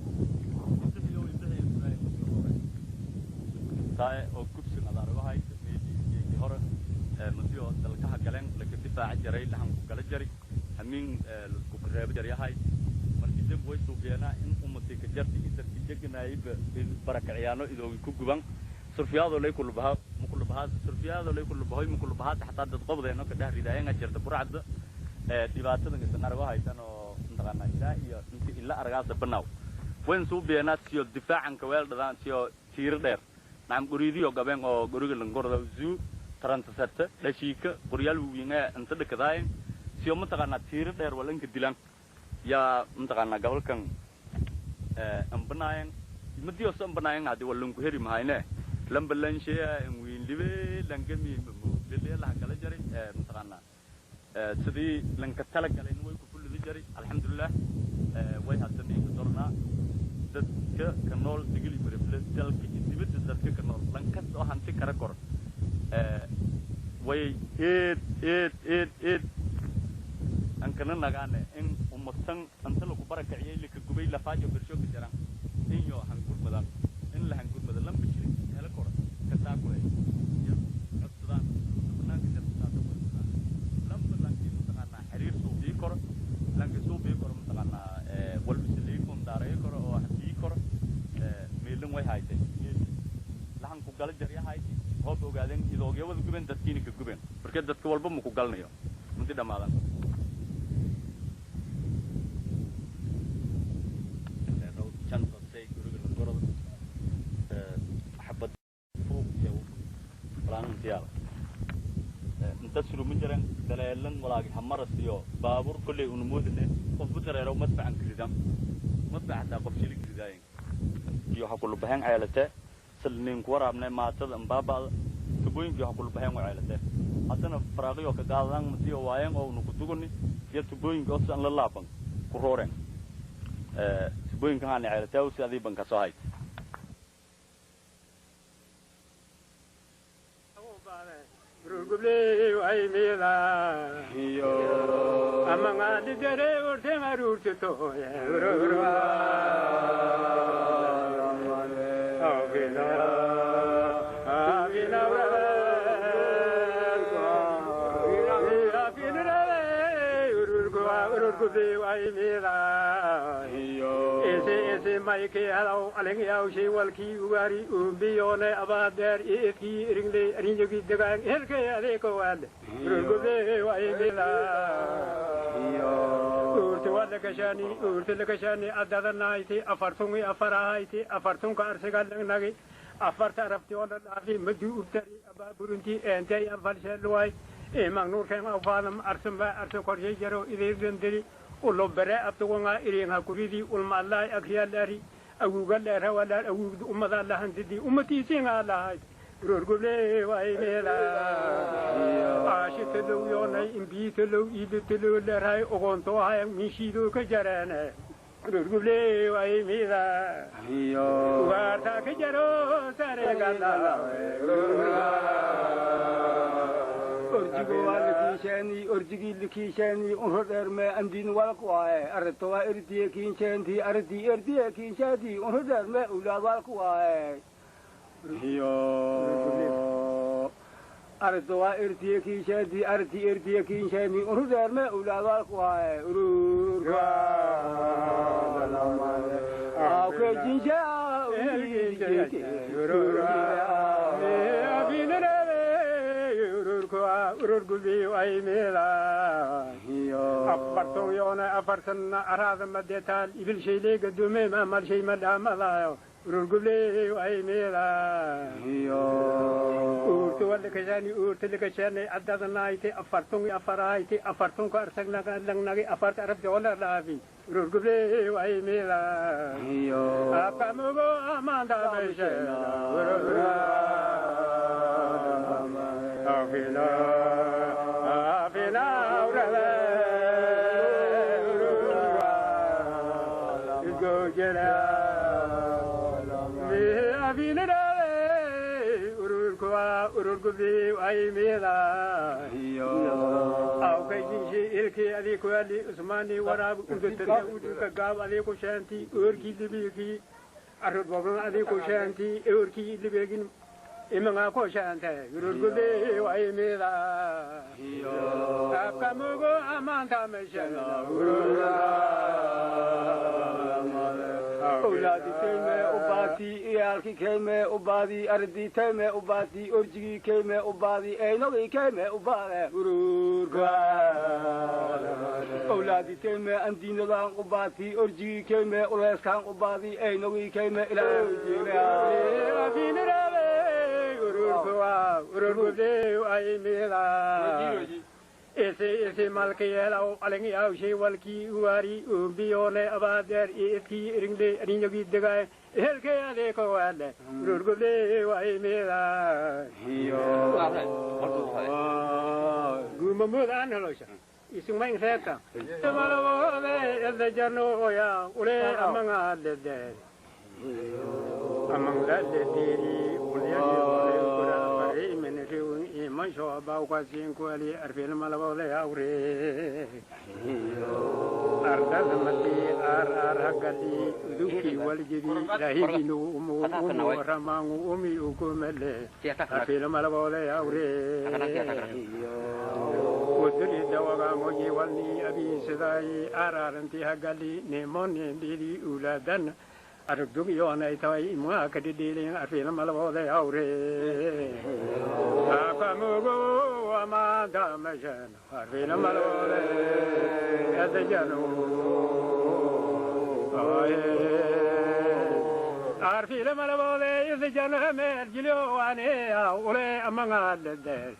intii oo intii taay oo kubsin adaaraga hay meedii hore muddo dalka galeen laga difaac jiray lahan ku kala jari hamin ku reeb jariyahay markii dib way suuqyana in ummadii ka jartay intii jegnaay barakaciyano idoo ku guban surfiyado lay kullu baha مكل بهذا سرفيا هذا اللي كله بهاي مكل بهذا حتى تقبض هنا كده رداء نجرت برعد دبعت ده نستنى رواها يسانو نتقنا إذا أنت إلا أرجع سبناو وين سو بينات سيو الدفاع عن كوال ده سيو تير دير نعم قريدي أو قبين أو قريد لنقر ده زو ترانت ستة لشيك قريال وينه أنت ده كذاين سيو متقنا تير دير ولا إنك دلان يا متقنا قبل كان أمبناين مديو سأمبناين عادي ولا إنك هري مهينه لما بلنشيا وين لبي لنجمي للي الله كلا جري متقنا سدي لنكتلك على إنه يكون كل جري الحمد لله وين هالسنة كدرنا دك كنول تقولي بريفلس تلك جديد دك كنول لنكت وهانتي كركور وين إيد أنكنا نجانة إن ومستن أنت لو كبرك عيال لك قبيل لفاجأ برشوك جرام إن يو هنقول بدل إن له هنقول بدل لم بشري هلا كورة كتاكوه يا أصلاً بناك كتاكوه لم بلانكي متقنا حرير صوبي كورة لانكي صوبي كورة متقنا والبسليكم داري كورة أو حدي كورة ميلون وي هايتي لهن كوكال جريا هايتي هو بوجادين إذا جوا ذكبين دتيني كجبين بركة دتكوال بوم كوكال نيو منتي دمالان انتشروا من جرن دلالن ولا حمر السيو بابور كل ونمود له قف بدريرو مدفع كريدام مدفع حتى قف شيل كريداين يو حقول بهن عيلته سلنين كورابنا ما تد امبابا تبوين يو حقول بهن عيلته حتى فراغيو كغادان مسيو واين او نكدغني يا تبوين قصن لا لابن كورورن تبوين كان عيلته وسادي بنك سوهاي Rugubli wai mila, amanga di dere urte marurte to ya rugubla. Avina, avina wala, avina rugubli wai mila. Ese maike halau alengi au shi walki uari umbiyone abader iki ringle rinjogi degang helke ale ko wal rugube wa imila urte wala kashani adada naiti afartungi afaraiti afartung ka arsegal nagi afarta rafti wala afi madu urtari ababurunti ente afal shelwai e magnur kem afalam arsamba arsokorje jaro idirgendiri ولو براء بتوعنا إلينا كريدي والمالله أخيال لاري أقول لا ولا أقول أمة الله هندي أمتي سين الله رورغولي وايميلا عاشت لو يوني امبيت لو ايدت لو لراي اوغونتو هاي ميشيدو كجرانا رورغولي وايميلا وارتا كجرو سارغالا أرجعي لكيشاني أنهر ما أندين والقواي أرتوا أردي كيشانتي أردي كيشانتي أنهر ما أولاد والقواي أرتوا أردي كيشانتي أردي كيشانتي أنهر ما أولاد والقواي رورغولي وايميلا أفرتو يونا أفرتنا أراض مديتال إبل شيء لي قدومي ما مال شيء مدام الله رورغولي وايميلا أورتو لك جاني أورتو لك جاني أدادنا إيتي أفرتون أفرايتي أفرتون كأرسلنا لنغني أفرت عرب جولا لافي رورغولي وايميلا أفهمو أماندا ميشيلا ururgubi waymila aw kayinshi ilki aliku ali usmani warab udutna uduka gab aliku shanti urki libiki arud babun aliku shanti urki libegin imanga ko shante ururgubi waymila akamugo amanta meshana أولادي كيمة أبادي إيالكي كيمة أبادي أردي كيمة أبادي أرجي كيمة أبادي أينوي كيمة أبادي أولادي كيمة أندين لان أبادي أرجي كيمة أولاسكان أبادي أينوي كيمة إلى أبين رالي أروركوا وأيميلا إسي مالكي لو ألني أو شيء والكي واري بيونه أبادر إسكي رينغلي رينجي دعاء هلكي عليك وعلى رورغلي وايميلا قوم مودان هلوشا إسمع إن ساكا تمالو له الجنو يا ولي أمانع للدار أمانع للديري ولي أولي من شو إيمان شو باوكاسين كوالي أرفين مالو له أوري أردل متي أر هكذي دوكي والجدي لهيبي نو رمانو أمي أكمل أرفين مالو له أوري ودري دواغا موجي والني أبي سداي أرارنتي هكذي نموني ديري أولادن أردوك يوانا يتوي ما كديلين أرفين مالو له أوري أكمل وما دامجن أرفين مالو له يتجنو أرفين مالو له يتجنو مرجلو واني أولي أمانع للدار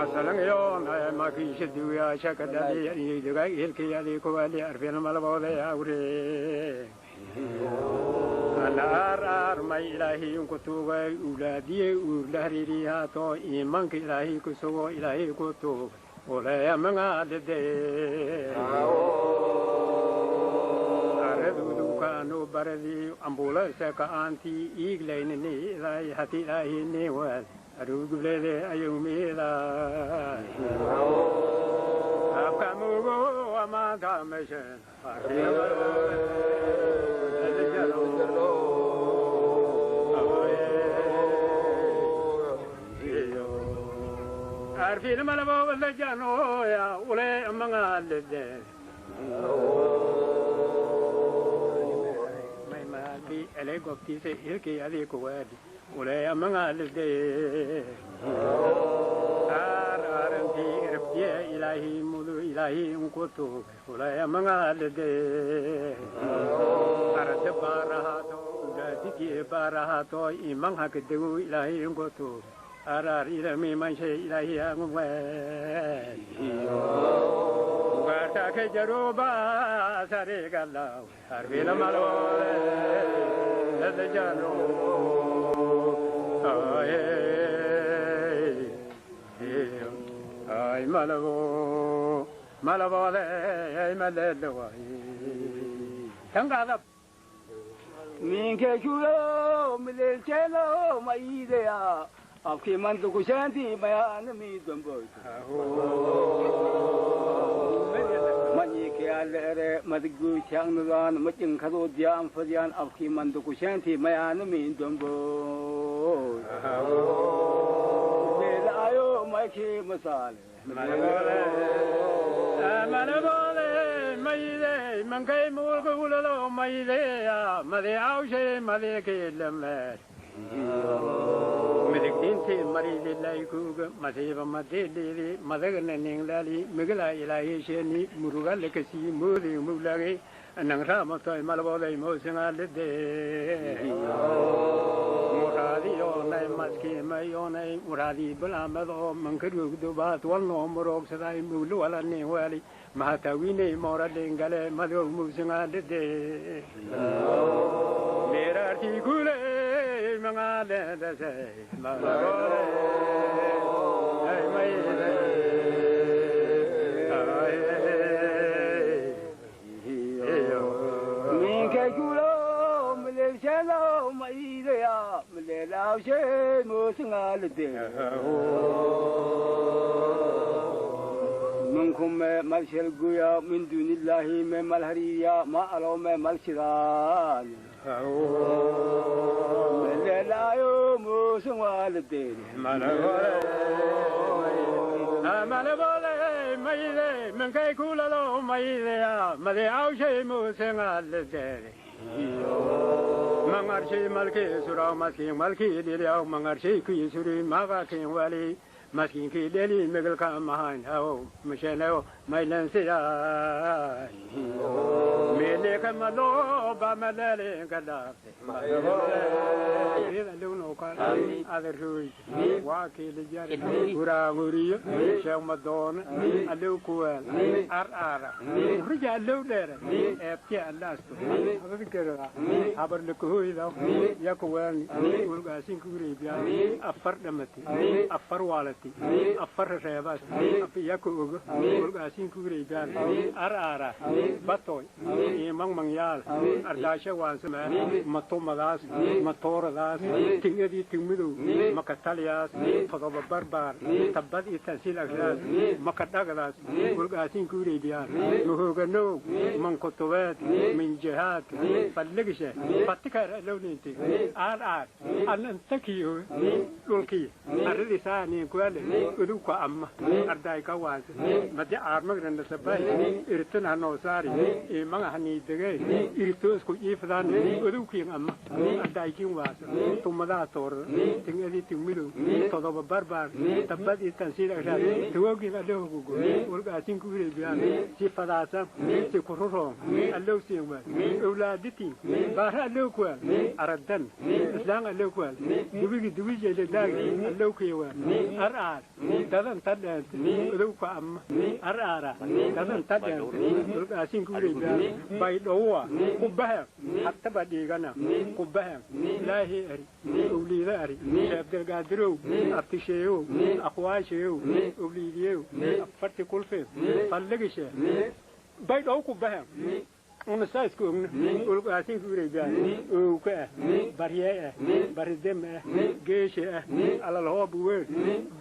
أصلاً يوم ما في شدوا يا شكدالي يعني دقائق الكي علي كوالي أرفين مالو له أوري أنا ما إلهي كتوبة أولادي أولادي هاتو إيمانك إلهي كسوة إلهي كتوبة ولا يمنع لدي أردو كانوا بردي أمبولا سكا أنتي إيغلينني إلهي حتي إلهي نيوال أردو بلدي أيومي لا أبقى موغو وما دامشن عارفين ما لبوا ولا جانو يا ولا أمنا للدين ما بي عليك وقتي سيركي عليك وادي ولا أمنا للدين أرنتي ربي إلهي مولو إلهي مكتوب ولا أمنا للدين أرد بارهاتو دادي بارهاتو إيمان هكذا إلهي مكتوب أراري رمي من شيء إلهي أموال وقتك جروبا سريق الله أربي لمالو هذا جانو ay malabo ay malelo tangada minke chulo milel chelo maidea आपकी मन तो कुछ शांति बयान में दंबो मनी के आले मदगु चांगनान मचिंग खदो जाम फजियान आपकी मन तो कुछ शांति बयान में दंबो ले आयो मखे मसाले मनबोले मईले मंगे मूल गुलो मईले या मदे आउशे मदे के लम्बे Medikti mari lilai kuga masih madeli madagan ninglali migla ilahi sheni muruga lekasi muri mulagi nangra motoy malbolai mosinga lede muradi onai maski mai onai muradi belamado mangkeru duba tualno morok sedai mulu ala ni wali mahatawini moradengale madu musinga lede mera tigule mangale dase malabole ay mai min ke julo mele shalo mai ya mele lao she mo singal de منكم ملشل قويا من دون الله من ملهرية ما ألو من ملشلال لا يوم سوال الدين ما نبغى ميلة من كي كل لو ميلة ما ذي أو شيء مو سوال الدين مانغارشي ملكي سراو مسكين ملكي لياو مانغارشي كي سوري ماغاكين والي مسكين كي ليلي مغل كامهان أو مشانو ميلان سيا ميلي كمالو باملالي كداف إذا لونو كان أدرسوي واكي لجاري غورا غوريا شاو مدون ألو كوال أر رجع لو دير أبتي اللاستو أذكرها أبر لكوي ذا يكوال ولقاسين كوري بيا أفر دمتي أفر والتي أفر شيبات أبي يكوغ ولقاسين كوري بيا أر بطوي mang yal ardasha wansma mato magas mator das tingadi tingmidu makatalias fadaba barbar tabad itasil aglas makadagalas gulgasin kuri biar nuhugano man kotowat min jihad fallegisha fatikar lawninti ar anan takiyo dulki ardi sani kwale udu ko amma ardai ka was madi armagran sabay irtana no sari e manga hani dege iritos ko ifdan uduki amma adaikin was tumada tor tingeli timilu todo barbar tabadi tansil asha tuogi ado gugo urga sinkuri bian si fadasa si kururo allo siwa auladiti bara allo ko aradan islam allo ko dubi le dagi allo kiwa ar dadan tadan uduka amma ar dadan tadan urga sinkuri bian bay dowa kubah hatta badigana kubah lahi ari ulida ari abdul gadiro abtisheyo akhwasheyo ulidiyo afarti kulfe fallegishe bay do kubah on sait que on asin kure bien ou que barrière baridem geche ala lo buwe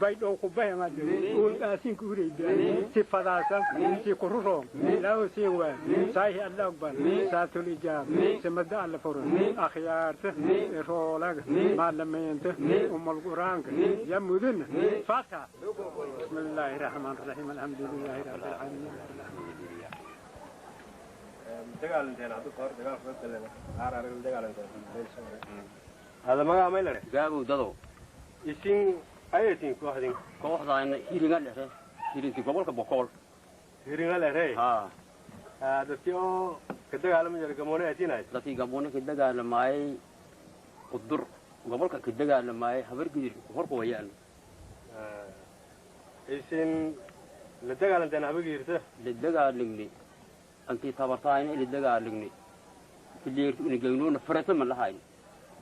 bay do ko bay ma de on asin kure bien c'est fadasa c'est kororo là aussi ouais sai Allah akbar satuli jam semada al forun akhyar rolag malament umul quran ya mudun fata bismillahir rahmanir rahim alhamdulillahi rabbil alamin هذا ما عمل له جابوا ضدوا يسين أيتين كوحدين كوحدة إن هيرينغال له هيرين في قبل كبقول هيرينغال له ها هذا تيو كده قال من جرك مونه أيتين هاي لكن قبونه كده قال ماي قدر قبل كده قال ماي خبر كبير خبر قويان يسين لده قال أنت أنا بقيرته لده قال لي أنتِ ثابتين اللي دقالني اللي يجنون فرتم من هاي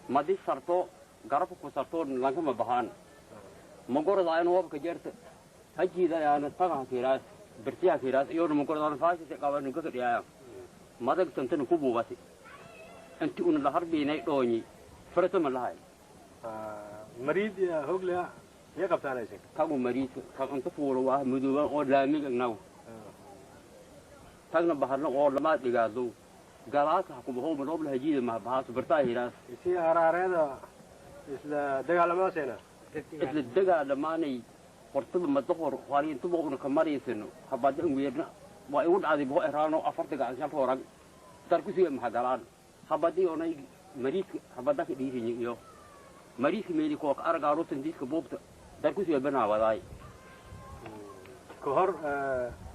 ما دي صارتو garabka ku sartoon lankama bahaan magorada aynu wabka jeerta hajiida yaana taga kiiraas birtiya kiiraas iyo magorada faashite qaban ka dhiyaya madag tantan ku buubati anti un la harbiinay dhooni farata ma lahay mariid hogle ya qabtaanaysa kagu mariid ka anta fuulo waa muduba oo laamiga naw tagna baharna oo lama dhigaado galaadka ku bahoo madoob la hajiida ma bahaas birtaa kiiraas si araareeda isla dagaalamaasayna isla dagaalamaanay qortada madaqor waaliin tubuqna kamariisano habada weerna waa ugu dhacday boo eraano afartiga aan horag dar ku sii maxagalaan habadii onay mariidka habada ka dhiirinay iyo mariidka meeli ko ka argaaro tandiiska boobta dar ku sii banaawaday ka hor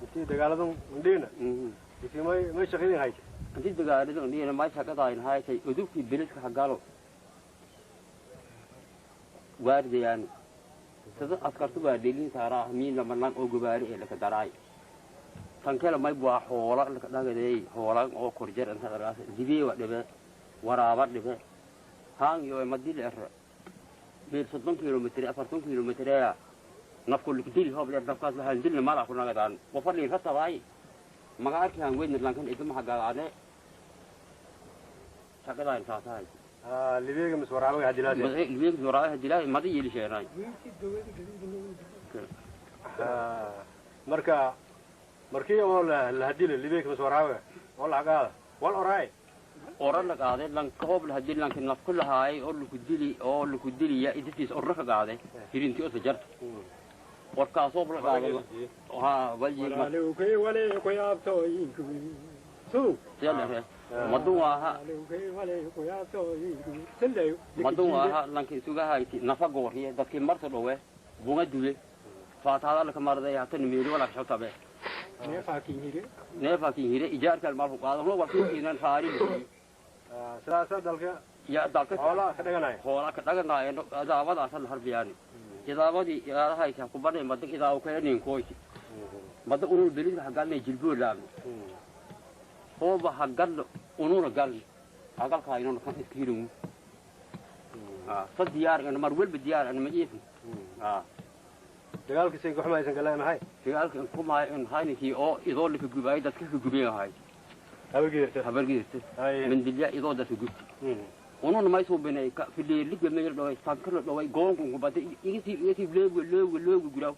intii dagaaladan indheena intii may shaqeyn hayay intii dagaaladan indheena may shaqadayn hayay udubki biliska hagalo وارديان سيدا أسكرت باردين سارا مين لما نان أو جباري لك دراي كان كلا ما يبغى حولا لك داعي حولا أو كورجر أنت راس جبي وقدبه ورابط دبه هان يوم مديل بير 60 كيلومتر 40 كيلومتر يا نفكل كتير هو بير نفكاس لها ندل ما راح كنا قدان وفرلين خطة باي ما قال كان وين لكن إذا ما حق عليه شكله إنسان هاي اللي بيجي مسوراه هديلات اللي بيجي مسوراه هديلات ما تيجي لي شيء راي مركي ولا الهديل اللي بيجي مسوراه ولا عقال ولا راي أوران لك هذا لان كهوب الهديل لان كنا كل هاي أول كدلي يا إذا تيس أورك هذا هيرين تيو سجرت وركاسوب لك هذا ها بلجي ولا كوي أبتوي سو يلا مدوها مدوها لكن سوغا هاي نفا غوريه دكي مرت دوه بوغا دوله فاتادا لك مرده ياتن ميري ولا خشوتا به نفا كي هيره ايجار كل ما فقاد هو وقت ان فاري سلاسه دلك يا دلك هولا كدغناي هولا كدغناي ادابد اصل حربياني ادابدي يا هاي كبدي مدك ادا او كينين كويتي مدك اول بليد حقاني جلبو لام هو بحقل ونور قال أقل كاينون كان يسكيرون صد ديار أنا مرويل بالديار أنا مجيء دقالك سيكون حما يسن كلام هاي دقالك إنكم هاي إن هاي نكى أو يضل في الجباية ده كيف الجباية هاي هبرجيرت من دليا يضل ده في الجب ونور ما يسوي بيني في الليل جميل لو يستانكر لو يقوم وبعد يجي لو جراو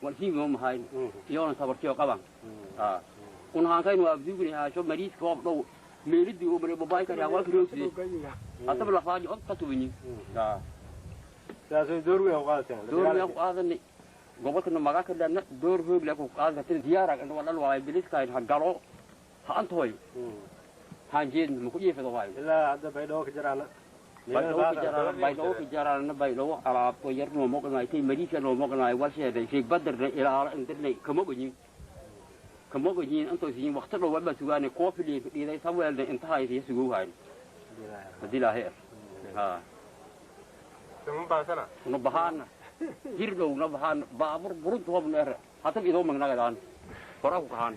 والفيلم يوم هاي يوم صبرتيه قبام ونهان كاين وابدوغني ها شو مريض كوب دو ميريد دو بري باباي كان يا كروسي حتى بلا فاجي قطوبني لازم دور ويا قاسم دور ويا قاسم غوبك انه ما كان دور هو بلا قاسم زياره انه والله واي بليس كاين حقالو هانتوي هانجين مكو يفيد واي لا هذا بيدو كجرانا بيدو كجرانا بيدو على طير نو مقناي تي مريض نو مقناي والشيء ده شيء بدر الى انتني كمغني كم وجين أنتوا سين وقت لو وبس وأنا كوفي إذا سوى انتهى يسوق هاي بدي لا هير ثم باسنا نبهان هيرلو نبهان بابور برود هو من حتى إذا من نقدان فرق كهان